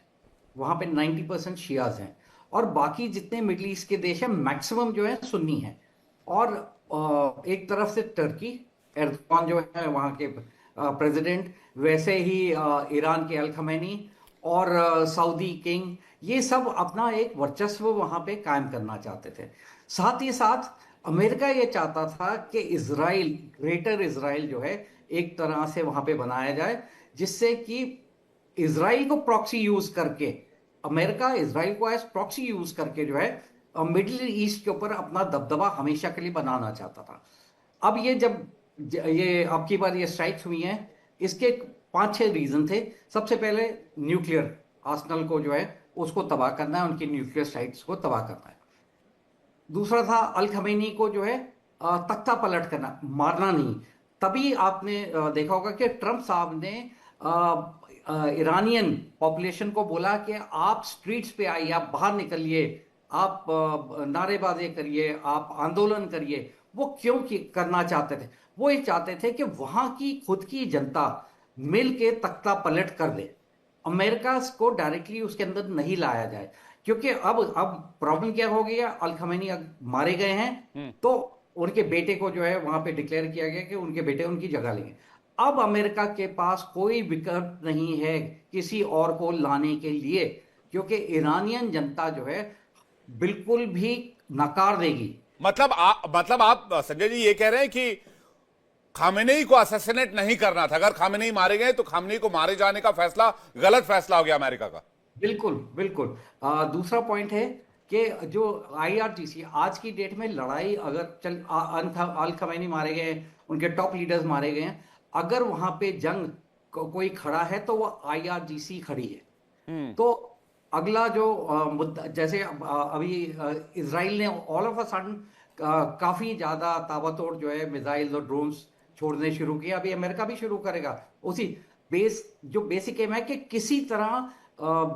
वहां पे 90% शियाज हैं, और बाकी जितने मिडिल ईस्ट के देश हैं मैक्सिमम जो है सुन्नी है। और एक तरफ से टर्की, एर्दोगान जो है वहां के प्रेसिडेंट, वैसे ही ईरान के अल खमेनी और सऊदी किंग, ये सब अपना एक वर्चस्व वहां पे कायम करना चाहते थे। साथ ही साथ अमेरिका ये चाहता था कि इजराइल, ग्रेटर इजराइल जो है एक तरह से वहां पे बनाया जाए, जिससे कि इजराइल को प्रॉक्सी यूज करके, अमेरिका इजराइल को एज प्रॉक्सी यूज करके जो है मिडिल ईस्ट के ऊपर अपना दबदबा हमेशा के लिए बनाना चाहता था। अब ये जब ये अब की बार ये स्ट्राइक्स हुई हैं, इसके 5-6 रीजन थे। सबसे पहले न्यूक्लियर आर्सेनल को जो है उसको तबाह करना है, उनकी न्यूक्लियर साइट्स को तबाह करना है। दूसरा था अल खमेनी को जो है तख्ता पलट करना, मारना नहीं। तभी आपने देखा होगा कि ट्रंप साहब ने ईरानियन पॉपुलेशन को बोला कि आप स्ट्रीट्स पे आइए, आप बाहर निकलिए, आप नारेबाजी करिए, आप आंदोलन करिए। वो क्यों करना चाहते थे? वो ये चाहते थे कि वहां की खुद की जनता मिल के तख्ता पलट कर दे, अमेरिका को डायरेक्टली उसके अंदर नहीं लाया जाए। क्योंकि अब प्रॉब्लम क्या हो गया, अल खमेनी मारे गए हैं, तो उनके बेटे को जो है वहां पे डिक्लेयर किया गया कि उनके बेटे उनकी जगह लेंगे। अब अमेरिका के पास कोई विकल्प नहीं है किसी और को लाने के लिए, क्योंकि ईरानियन जनता जो है बिल्कुल भी नकार देगी। मतलब आप संजय जी ये कह रहे हैं कि खामेनेई को असैसिनेट नहीं करना था। अगर खामेनेई मारे गए तो खामेनेई को मारे जाने का फैसला गलत फैसला हो गया अमेरिका का। बिल्कुल बिल्कुल। दूसरा पॉइंट है कि जो IRGC आज की डेट में लड़ाई, अगर अल खमेनी मारे गए, उनके टॉप लीडर्स मारे गए हैं, अगर वहां पे जंग कोई खड़ा है तो वो IRGC खड़ी है। तो अगला जो मुद्दा, जैसे अभी इजराइल ने ऑल ऑफ अ सडन काफी ज्यादा ताबड़तोड़ जो है मिसाइल और ड्रोन्स छोड़ने शुरू किया। अभी अमेरिका भी शुरू करेगा। उसी बेसिक एम है कि किसी तरह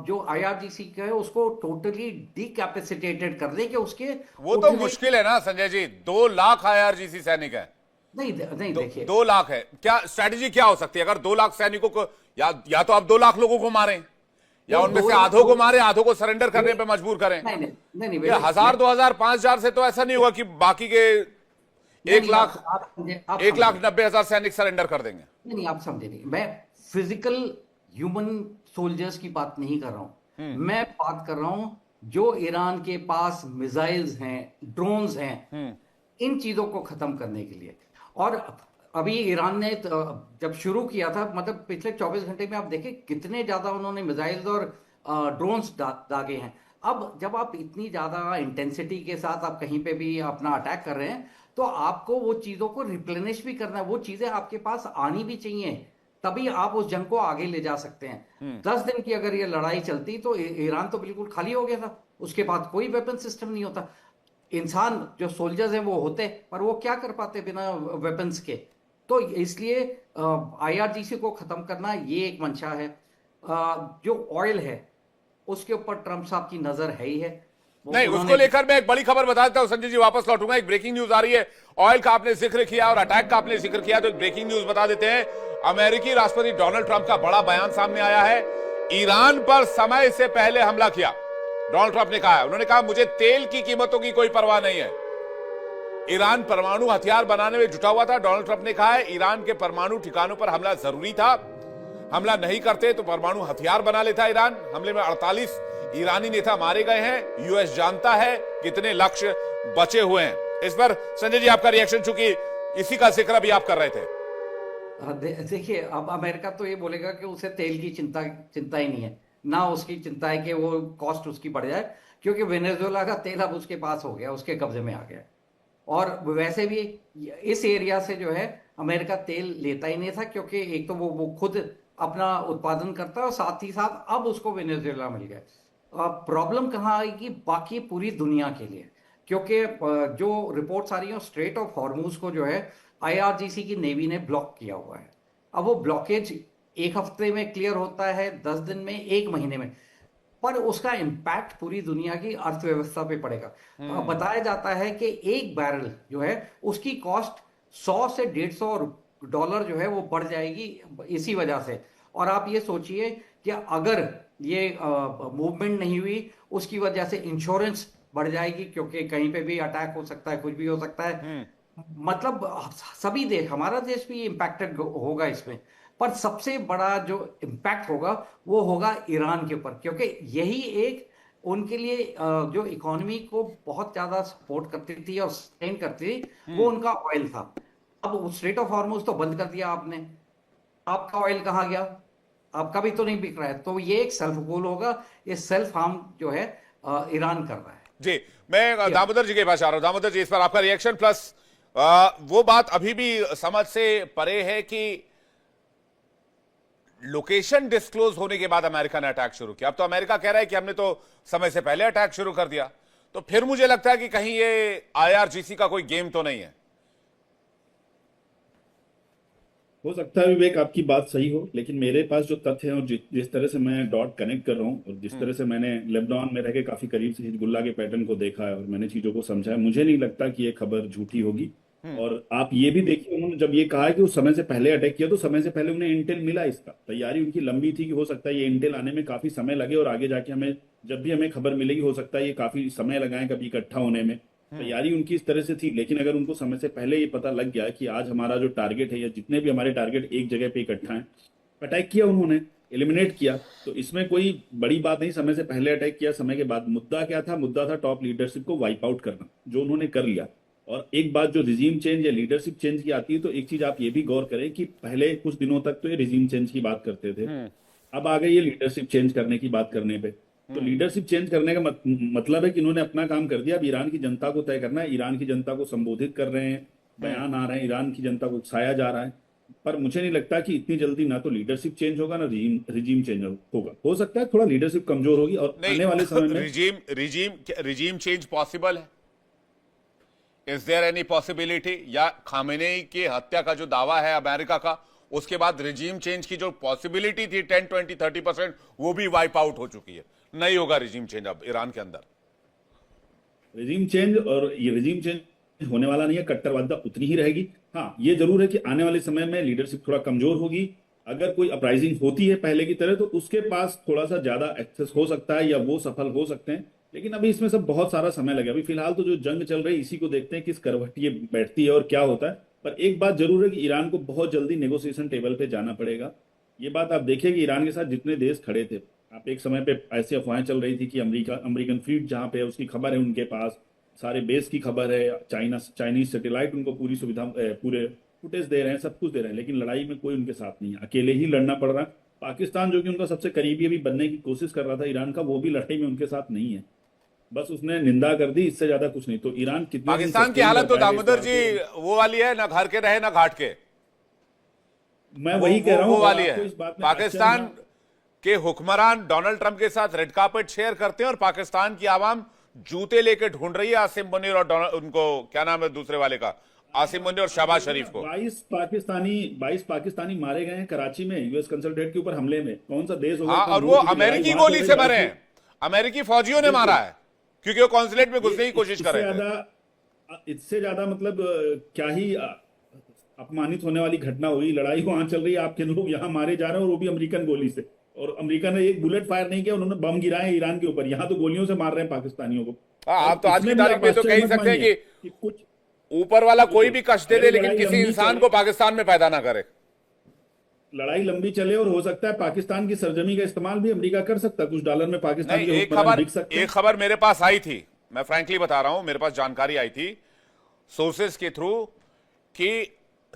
जो IRGC का है उसको टोटली डिकैपेसिटेटेड कर दे, कि उसके वो तो मुश्किल है ना संजय जी, 2 लाख IRGC सैनिक हैं। नहीं देखिए, 2 लाख है। क्या स्ट्रेटेजी क्या हो सकती है अगर 2 लाख सैनिकों को, या तो आप 2 लाख लोगों को मारें, या उनमें से आधों को मारें, आधों को सरेंडर करने पे मजबूर करें। नहीं 1000, 2000, 5000 से तो ऐसा नहीं होगा कि बाकी के 1,90,000 सैनिक सरेंडर कर देंगे। नहीं, आप समझे नहीं। मैं फिजिकल ह्यूमन सोल्जर्स की बात नहीं कर रहा हूं। मैं बात कर रहा हूं जो ईरान के पास मिसाइल्स हैं, ड्रोन्स हैं, इन चीजों को खत्म करने के लिए। और अभी ईरान ने जब शुरू किया था, मतलब पिछले 24 घंटे में आप देखें कितने ज्यादा उन्होंने मिसाइल्स और ड्रोन्स दागे हैं। अब जब आप इतनी ज्यादा इंटेंसिटी के साथ आप कहीं पे भी अपना अटैक कर रहे हैं, तो आपको वो चीजों को रिप्लेनिश भी करना है। वो चीजें आपके पास आनी भी चाहिए, तभी आप उस जंग को आगे ले जा सकते हैं। 10 दिन की अगर ये लड़ाई चलती तो ईरान तो बिल्कुल खाली हो गया था, उसके बाद कोई वेपन सिस्टम नहीं होता। इंसान जो सोल्जर्स हैं वो होते, पर वो क्या कर पाते बिना वेपन्स के। तो इसलिए IRGC को खत्म करना ये एक मंशा है। जो ऑयल है उसके ऊपर ट्रंप साहब की नजर है ही है। नहीं, उसको लेकर मैं एक बड़ी खबर बता देता हूं संजय जी, वापस लौटूंगा। एक ब्रेकिंग न्यूज आ रही है। ऑयल का आपने जिक्र किया और अटैक का आपने जिक्र किया, तो एक ब्रेकिंग न्यूज बता देते हैं। अमेरिकी राष्ट्रपति डोनाल्ड ट्रंप का बड़ा बयान सामने आया है। ईरान पर समय से पहले हमला किया, डोनाल्ड ट्रंप ने कहा है। उन्होंने कहा मुझे तेल की कीमतों की कोई परवाह नहीं है। ईरान परमाणु हथियार बनाने में जुटा हुआ था। डोनाल्ड ट्रंप ने कहा है ईरान के परमाणु ठिकानों पर हमला जरूरी था, हमला नहीं करते तो परमाणु हथियार बना लेता ईरान। हमले में 48 ईरानी नेता मारे गए हैं। यूएस जानता है कितने लक्ष्य बचे हुए हैं। इस पर संजय जी आपका रिएक्शन, चूंकि इसी का जिक्र अभी आप कर रहे थे। देखिए, अब अमेरिका तो ये बोलेगा कि उसे तेल की चिंता ही नहीं है, ना उसकी चिंता है कि वो कॉस्ट उसकी बढ़ जाए, क्योंकि वेनेजुएला का तेल अब उसके पास हो गया, उसके कब्जे में आ गया। और वैसे भी इस एरिया से जो है अमेरिका तेल लेता ही नहीं था, क्योंकि एक तो वो खुद अपना उत्पादन करता है और साथ ही साथ अब उसको वेनेजुएला मिल गया। प्रॉब्लम कहाँ आएगी बाकी पूरी दुनिया के लिए, क्योंकि जो रिपोर्ट्स आ रही हैं स्ट्रेट ऑफ हॉर्मुज को जो है IRGC की नेवी ने ब्लॉक किया हुआ है। अब वो ब्लॉकेज 1 हफ्ते में क्लियर होता है, 10 दिन में, 1 महीने में, पर उसका इम्पैक्ट पूरी दुनिया की अर्थव्यवस्था पे पड़ेगा। बताया जाता है कि एक बैरल जो है उसकी कॉस्ट 100 से $150 जो है वो बढ़ जाएगी इसी वजह से। और आप ये सोचिए कि अगर ये मूवमेंट नहीं हुई, उसकी वजह से इंश्योरेंस बढ़ जाएगी, क्योंकि कहीं पे भी अटैक हो सकता है, कुछ भी हो सकता है। मतलब सभी देश, हमारा देश भी इम्पैक्टेड होगा इसमें, पर सबसे बड़ा जो इम्पैक्ट होगा वो होगा ईरान के ऊपर, क्योंकि यही एक उनके लिए जो इकोनॉमी को बहुत ज्यादा सपोर्ट करती थी और सस्टेन करती थी, वो उनका ऑयल था। अब स्ट्रेट ऑफ हॉर्मुज तो बंद कर दिया आपने, आपका ऑयल कहाँ गया? आपका भी तो नहीं बिक रहा है। तो ये एक सेल्फ गोल होगा, ये सेल्फ हार्म जो है ईरान कर रहा है। जी, मैं दामोदर जी के पास आ रहा हूं। दामोदर जी, इस पर आपका रिएक्शन, प्लस वो बात अभी भी समझ से परे है कि लोकेशन डिस्क्लोज होने के बाद अमेरिका ने अटैक शुरू किया। अब तो अमेरिका कह रहा है कि हमने तो समय से पहले अटैक शुरू कर दिया। तो फिर मुझे लगता है कि कहीं ये IRGC का कोई गेम तो नहीं है। हो सकता है विवेक आपकी बात सही हो, लेकिन मेरे पास जो तथ्य हैं और जिस तरह से मैं डॉट कनेक्ट कर रहा हूँ और जिस तरह से मैंने लेबनान में रह के काफी करीब से हिजबुल्लाह के पैटर्न को देखा है और मैंने चीजों को समझा है, मुझे नहीं लगता कि ये खबर झूठी होगी। और आप ये भी देखिए, उन्होंने जब ये कहा कि उस समय से पहले अटैक किया, तो समय से पहले उन्हें इंटेल मिला, इसका तैयारी उनकी लंबी थी कि हो सकता है ये इंटेल आने में काफी समय लगे और आगे जाके हमें जब भी हमें खबर मिलेगी हो सकता है ये काफी समय लगाए कभी इकट्ठा होने में। तैयारी उनकी इस तरह से थी। लेकिन अगर उनको समय से पहले ये पता लग गया कि आज हमारा जो टारगेट है या जितने भी हमारे टारगेट एक जगह पे इकट्ठा हैं, अटैक किया उन्होंने, एलिमिनेट किया, तो इसमें कोई बड़ी बात नहीं। समय से पहले अटैक किया, समय के बाद। मुद्दा क्या था? मुद्दा था टॉप लीडरशिप को वाइप आउट करना, जो उन्होंने कर लिया। और एक बात जो रिजीम चेंज या लीडरशिप चेंज की आती है, तो एक चीज आप ये भी गौर करें कि पहले कुछ दिनों तक तो ये रिजीम चेंज की बात करते थे, अब आ गए ये लीडरशिप चेंज करने की बात करने पे। तो लीडरशिप चेंज करने का मतलब है कि इन्होंने अपना काम कर दिया। अब ईरान की जनता को तय करना है, ईरान की जनता को संबोधित कर रहे हैं, बयान आ रहे हैं, ईरान की जनता को उकसाया जा रहा है। पर मुझे नहीं लगता कि इतनी जल्दी ना तो लीडरशिप चेंज होगा ना रिजीम चेंज होगा। हो सकता है थोड़ा लीडरशिप कमजोर होगी और आने वाले समय में रिजीम चेंज पॉसिबल है। Is there any possibility? या खामेनेई की हत्या का जो दावा है अमेरिका का, उसके बाद रिजीम चेंज की जो पॉसिबिलिटी थी 10, 20, 30%, वो भी वाइप आउट हो चुकी है। नहीं होगा रिजीम चेंज अब ईरान के अंदर। रिजीम चेंज, और ये रिजीम चेंज होने वाला नहीं है, कट्टरवादिता उतनी ही रहेगी। हाँ, ये जरूर है कि आने वाले समय में लीडरशिप थोड़ा कमजोर होगी। अगर कोई अपराइजिंग होती है पहले की तरह, तो उसके पास थोड़ा सा ज्यादा एक्सेस हो सकता है या वो सफल हो सकते हैं। लेकिन अभी इसमें सब बहुत सारा समय लगेगा। अभी फिलहाल तो जो जंग चल रही है इसी को देखते हैं किस करवट ये बैठती है और क्या होता है। पर एक बात जरूर है कि ईरान को बहुत जल्दी नेगोशिएशन टेबल पे जाना पड़ेगा। ये बात आप देखिए कि ईरान के साथ जितने देश खड़े थे, आप एक समय पे ऐसी अफवाहें चल रही थी कि अमेरिकन फ्लीट जहां पे है उसकी खबर है उनके पास, सारे बेस की खबर है, चाइनीज सैटेलाइट उनको पूरी सुविधा, पूरे फुटेज दे रहे हैं, सब कुछ दे रहे हैं, लेकिन लड़ाई में कोई उनके साथ नहीं है, अकेले ही लड़ना पड़ रहा है। पाकिस्तान जो कि उनका सबसे करीबी अभी बनने की कोशिश कर रहा था ईरान का, वो भी लड़ाई में उनके साथ नहीं है, बस उसने निंदा कर दी, इससे ज्यादा कुछ नहीं। तो ईरान कितने पाकिस्तान की हालत तो दामोदर जी वो वाली है, ना घर के रहे ना घाट के। मैं वही कह रहा हूँ, वो वाली है। पाकिस्तान के हुक्मरान डोनाल्ड ट्रंप के साथ रेड कार्पेट शेयर करते हैं और पाकिस्तान की आवाम जूते लेकर ढूंढ रही है आसिम मुनीर और उनको क्या नाम है दूसरे वाले का, आसिम मुनीर और शहबाज शरीफ को। 22 पाकिस्तानी मारे गए हैं कराची में यूएस कंसल्टेट के ऊपर हमले में। कौन सा देश होगा? हाँ, और वो अमेरिकी गोली से मरे हैं, अमेरिकी फौजियों ने मारा है, क्योंकि वो कॉन्सुलेट में घुसने की कोशिश कर रहे थे। इससे ज्यादा मतलब क्या ही अपमानित होने वाली घटना हुई। लड़ाई वहां चल रही है, आपके लोग यहाँ मारे जा रहे हैं और वो भी अमेरिकन गोली से। और अमेरिका ने एक बुलेट फायर नहीं किया, उन्होंने बम गिराए ईरान के ऊपर। यहाँ तो गोलियों से मार रहे हैं पाकिस्तानियों को। आप तो आज की तारीख में तो कह ही सकते हैं कि कुछ ऊपर वाला कोई भी कष्ट दे दे, लेकिन किसी इंसान को पाकिस्तान में पैदा ना करे। लड़ाई लंबी चले और हो सकता है पाकिस्तान की सरजमी का इस्तेमाल भी अमेरिका कर सकता है, कुछ डॉलर में पाकिस्तान के एक खबर मेरे पास आई थी, मैं फ्रैंकली बता रहा हूं, मेरे पास जानकारी आई थी। सोर्सेस के थ्रू कि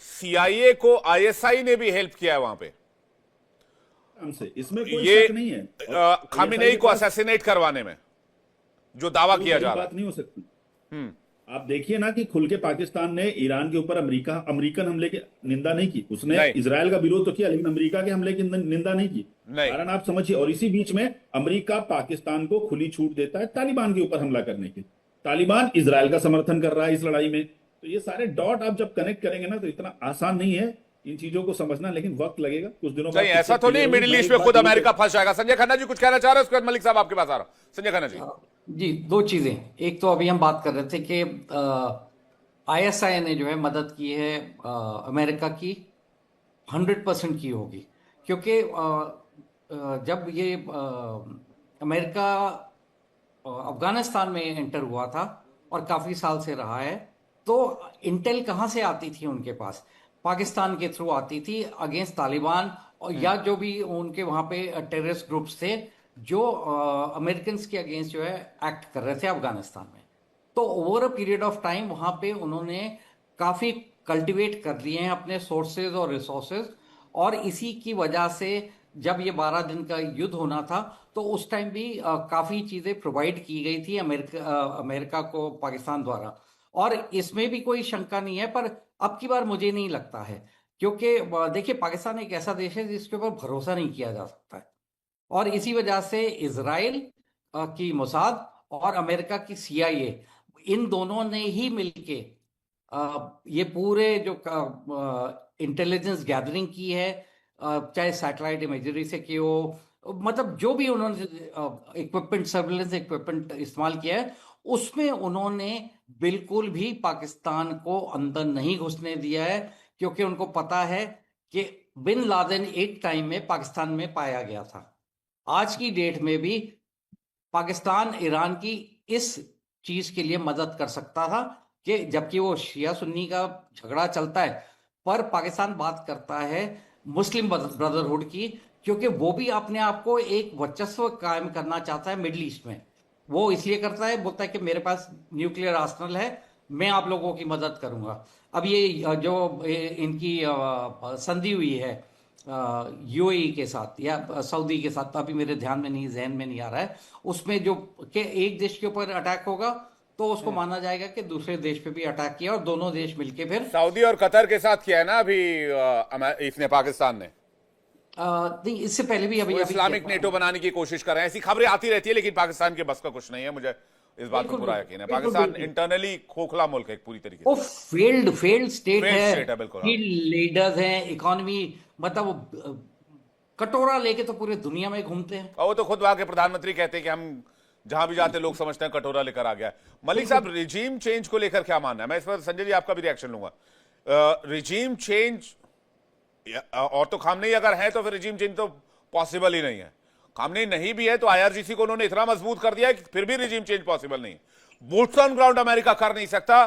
CIA को ISI ने भी हेल्प किया है वहां पे से इसमें कोई ये शक नहीं है। खामेनेई को असैसिनेट करवाने में जो दावा किया जा रहा बात नहीं हो सकती। है। आप देखिए ना कि खुल के पाकिस्तान ने ईरान के ऊपर अमेरिकन हमले की निंदा नहीं की, उसने नहीं। इजराइल का विरोध तो किया लेकिन अमेरिका के हमले की निंदा नहीं की। नहीं। कारण आप समझिए, और इसी बीच में अमेरिका पाकिस्तान को खुली छूट देता है तालिबान के ऊपर हमला करने की। तालिबान इजराइल का समर्थन कर रहा है इस लड़ाई में। तो ये सारे डॉट आप जब कनेक्ट करेंगे ना, तो इतना आसान नहीं है इन चीजों को समझना, लेकिन वक्त लगेगा कुछ दिनों बाद। नहीं, ऐसा तो नहीं मिडिल ईस्ट में खुद अमेरिका फंस जाएगा। संजय खन्ना जी कुछ कहना चाह रहे हैं, उसके बाद मलिक साहब आपके पास आ रहा हूं। संजय खन्ना जी। दो चीजें। एक तो अभी हम बात कर रहे थे कि ISI ने जो है मदद की है अमेरिका की 100% की होगी, क्योंकि जब ये अमेरिका अफगानिस्तान में एंटर हुआ था और काफ़ी साल से रहा है, तो इंटेल कहाँ से आती थी उनके पास? पाकिस्तान के थ्रू आती थी अगेंस्ट तालिबान और या जो भी उनके वहाँ पे टेररिस्ट ग्रुप्स थे जो अमेरिकन के अगेंस्ट जो है एक्ट कर रहे थे अफगानिस्तान में। तो over a period of time वहाँ पे उन्होंने काफ़ी कल्टिवेट कर लिए हैं अपने सोर्सेज और रिसोर्सेज, और इसी की वजह से जब ये 12 दिन का युद्ध होना था तो उस टाइम भी काफ़ी चीज़ें प्रोवाइड की गई थी अमेरिका को पाकिस्तान द्वारा, और इसमें भी कोई शंका नहीं है। पर अब की बार मुझे नहीं लगता है, क्योंकि देखिए पाकिस्तान एक ऐसा देश है जिसके ऊपर भरोसा नहीं किया जा सकता है, और इसी वजह से इजराइल की मोसाद और अमेरिका की CIA इन दोनों ने ही मिलके ये पूरे जो इंटेलिजेंस गैदरिंग की है, चाहे सैटेलाइट इमेजरी से की हो, मतलब जो भी उन्होंने इक्विपमेंट, सर्विलेंस इक्विपमेंट इस्तेमाल किया है, उसमें उन्होंने बिल्कुल भी पाकिस्तान को अंदर नहीं घुसने दिया है, क्योंकि उनको पता है कि बिन लादेन एक टाइम में पाकिस्तान में पाया गया था। आज की डेट में भी पाकिस्तान ईरान की इस चीज के लिए मदद कर सकता था कि जबकि वो शिया सुन्नी का झगड़ा चलता है, पर पाकिस्तान बात करता है मुस्लिम ब्रदरहुड की, क्योंकि वो भी अपने आप को एक वर्चस्व कायम करना चाहता है मिडिल ईस्ट में। वो इसलिए करता है, बोलता है कि मेरे पास न्यूक्लियर आर्सेनल है, मैं आप लोगों की मदद करूंगा। अब ये जो इनकी संधि हुई है UAE के साथ या सऊदी के साथ, अभी मेरे ध्यान में नहीं, जहन में नहीं आ रहा है, उसमें जो कि एक देश के ऊपर अटैक होगा तो उसको माना जाएगा कि दूसरे देश पे भी अटैक किया, और दोनों देश मिलके फिर सऊदी और कतर के साथ किया है ना अभी इसने, पाकिस्तान ने नहीं, इससे पहले भी अभी इस्लामिक नेटो बनाने की कोशिश कर रहे हैं। ऐसी खबरें आती रहती है, लेकिन पाकिस्तान के बस का कुछ नहीं है। मुझे इस बात पर पूरा यकीन है। पाकिस्तान इंटरनली खोखला मुल्क है पूरी तरीके से, फेल्ड स्टेट है, बिल्कुल लीडर्स हैं, इकोनॉमी, मतलब कटोरा लेके तो पूरे दुनिया में घूमते हैं। और वो तो खुद वहां के प्रधानमंत्री कहते हैं कि हम जहां भी जाते लोग समझते हैं कटोरा लेकर आ गया है। मलिक साहब, रिजीम चेंज को लेकर क्या मानना है? मैं इस पर संजय जी आपका भी रिएक्शन लूंगा। रिजीम चेंज, और तो खामनेई अगर है तो फिर रिजीम चेंज तो पॉसिबल ही नहीं है। खामनेई नहीं भी है तो IRGC को उन्होंने इतना मजबूत कर दिया है कि फिर भी रिजीम चेंज पॉसिबल नहीं है। बूट्स ऑन ग्राउंड अमेरिका कर नहीं सकता।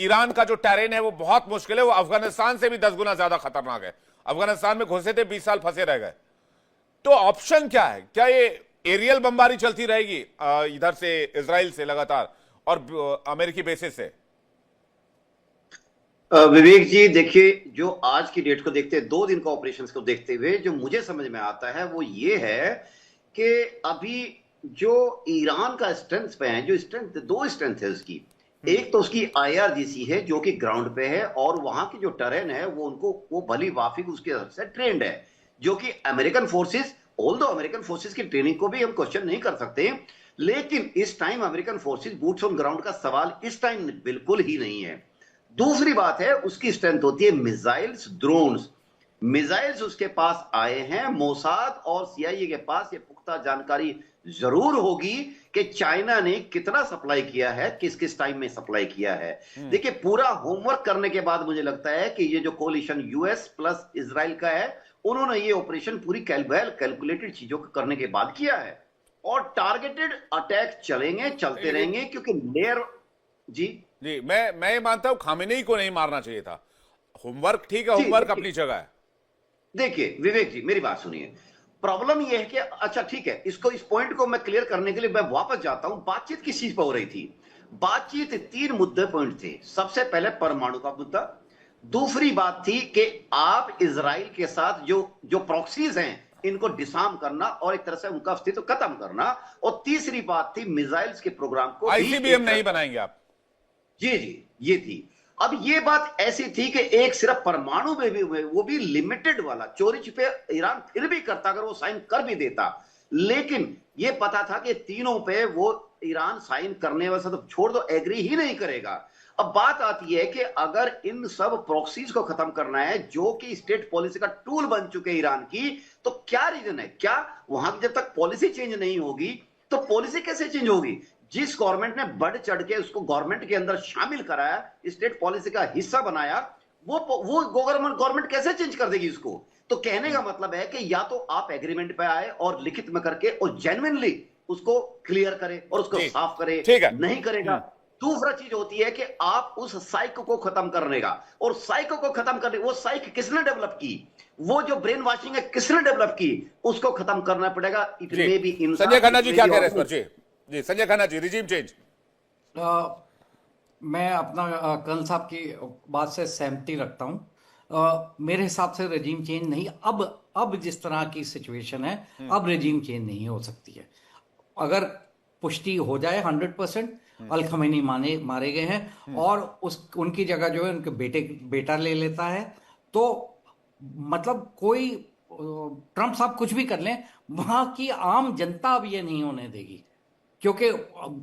ईरान का जो टेरेन है वो बहुत मुश्किल है, वो अफगानिस्तान से भी 10 गुना ज्यादा खतरनाक है। अफगानिस्तान में घुसे थे, 20 साल फंसे रह गए। तो ऑप्शन क्या है? क्या ये एरियल बमबारी चलती रहेगी इधर से इजराइल से लगातार और अमेरिकी बेसिस से? विवेक जी देखिए, जो आज की डेट को देखते हैं, 2 दिन का ऑपरेशंस को देखते हुए जो मुझे समझ में आता है वो ये है कि अभी जो ईरान का स्ट्रेंथ पे है, जो स्ट्रेंथ, 2 स्ट्रेंथ है उसकी। एक तो उसकी IRGC है जो कि ग्राउंड पे है, और वहां की जो टेरेन है वो भली वाफिक उसके हिसाब से ट्रेंड है, जो कि American forces, although American forces की ट्रेनिंग को भी हम क्वेश्चन नहीं कर सकते, लेकिन इस time American forces boots on ground का सवाल इस टाइम बिल्कुल ही नहीं है। दूसरी बात है, उसकी स्ट्रेंथ होती है मिसाइल्स, ड्रोन्स। मिसाइल्स उसके पास आए हैं, मोसाद और CIA के पास ये पुख्ता जानकारी जरूर होगी कि चाइना ने कितना सप्लाई किया है, किस किस टाइम में सप्लाई किया है। देखिए, पूरा होमवर्क करने के बाद मुझे लगता है कि ये जो कोलिशन US प्लस इजराइल का है, उन्होंने ये ऑपरेशन पूरी कैलकुलेटेड चीजों को करने के बाद किया है, और टारगेटेड अटैक चलते रहेंगे, क्योंकि लेयर जी मैं ये मानता हूं खामेनेई को नहीं मारना चाहिए था। होमवर्क ठीक है, होमवर्क अपनी जगह है। देखिए विवेक जी, मेरी बात सुनिए। प्रॉब्लम यह है कि अच्छा ठीक है, इस पॉइंट को मैं क्लियर करने के लिए मैं वापस जाता हूं। बातचीत किस चीज पर हो रही थी? बातचीत 3 मुद्दे पॉइंट थे। सबसे पहले परमाणु का मुद्दा, दूसरी बात थी कि आप इजराइल के साथ जो प्रॉक्सीज हैं इनको डिसार्म करना और एक तरह से उनका अस्तित्व खत्म करना, और तीसरी बात थी मिसाइल्स के प्रोग्राम को आईसीबीएम नहीं बनाएंगे आप। जी जी, ये थी। अब ये बात ऐसी थी कि एक सिर्फ परमाणु में भी, वो भी लिमिटेड वाला, चोरी छिपे ईरान फिर भी करता अगर वो साइन कर भी देता, लेकिन ये पता था कि तीनों पे वो ईरान साइन करने वैसे तो छोड़ दो, एग्री ही नहीं करेगा। अब बात आती है कि अगर इन सब प्रॉक्सीज को खत्म करना है जो कि स्टेट पॉलिसी का टूल बन चुके ईरान की, तो क्या रीजन है? क्या वहां की जब तक पॉलिसी चेंज नहीं होगी तो पॉलिसी कैसे चेंज होगी? जिस गवर्नमेंट ने बढ़ चढ़ के उसको गवर्नमेंट के अंदर शामिल कराया, स्टेट पॉलिसी का हिस्सा बनाया, वो गवर्नमेंट कैसे चेंज कर देगी इसको? तो कहने का मतलब है कि या तो आप एग्रीमेंट पे आए और लिखित में करके और जेन्युइनली उसको क्लियर करे और उसको साफ करे, ठीक है। नहीं करेगा। दूसरा चीज होती है कि आप उस साइको को खत्म करने का, और साइको को खत्म करने, वो साइक किसने डेवलप की, वो जो ब्रेन वॉशिंग है किसने डेवलप की, उसको खत्म करना पड़ेगा। It may be in Sanjay Khanna ji क्या कह रहे हैं इस पर? जी संजय खन्ना जी, रिजीम चेंज। मैं अपना कर्नल साहब की बात से सहमति रखता हूं। मेरे हिसाब से रजीम चेंज नहीं, अब जिस तरह की सिचुएशन है अब रजीम चेंज नहीं हो सकती है। अगर पुष्टि हो जाए 100% अल खमैनी मारे गए हैं और उनकी जगह जो है उनके बेटा ले लेता है, तो मतलब कोई ट्रंप साहब कुछ भी कर लें, वहां की आम जनता अब ये नहीं होने देगी, क्योंकि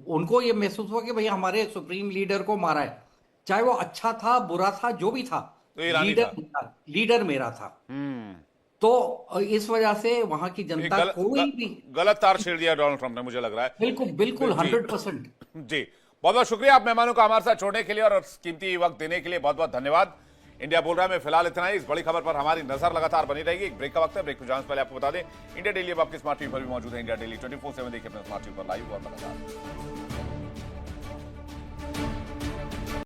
उनको ये महसूस हुआ कि भाई हमारे सुप्रीम लीडर को मारा है, चाहे वो अच्छा था बुरा था जो भी था, तो लीडर मेरा था। तो इस वजह से वहां की जनता कोई भी गलत तार छेड़ दिया डोनाल्ड ट्रंप ने, मुझे लग रहा है। बिल्कुल 100%। जी, बहुत बहुत शुक्रिया आप मेहमानों का हमारे साथ छोड़ने के लिए और कीमती वक्त देने के लिए बहुत बहुत धन्यवाद। इंडिया बोल रहा है में फिलहाल इतना ही। इस बड़ी खबर पर हमारी नजर लगातार बनी रहेगी। एक ब्रेक का वक्त है, ब्रेक को जाने से पहले आपको बता दें इंडिया डेली अब आपके स्मार्ट टीवी पर भी मौजूद है। इंडिया डेली 24/7 देखिए अपने स्मार्ट टीवी पर लाइव और लगातार।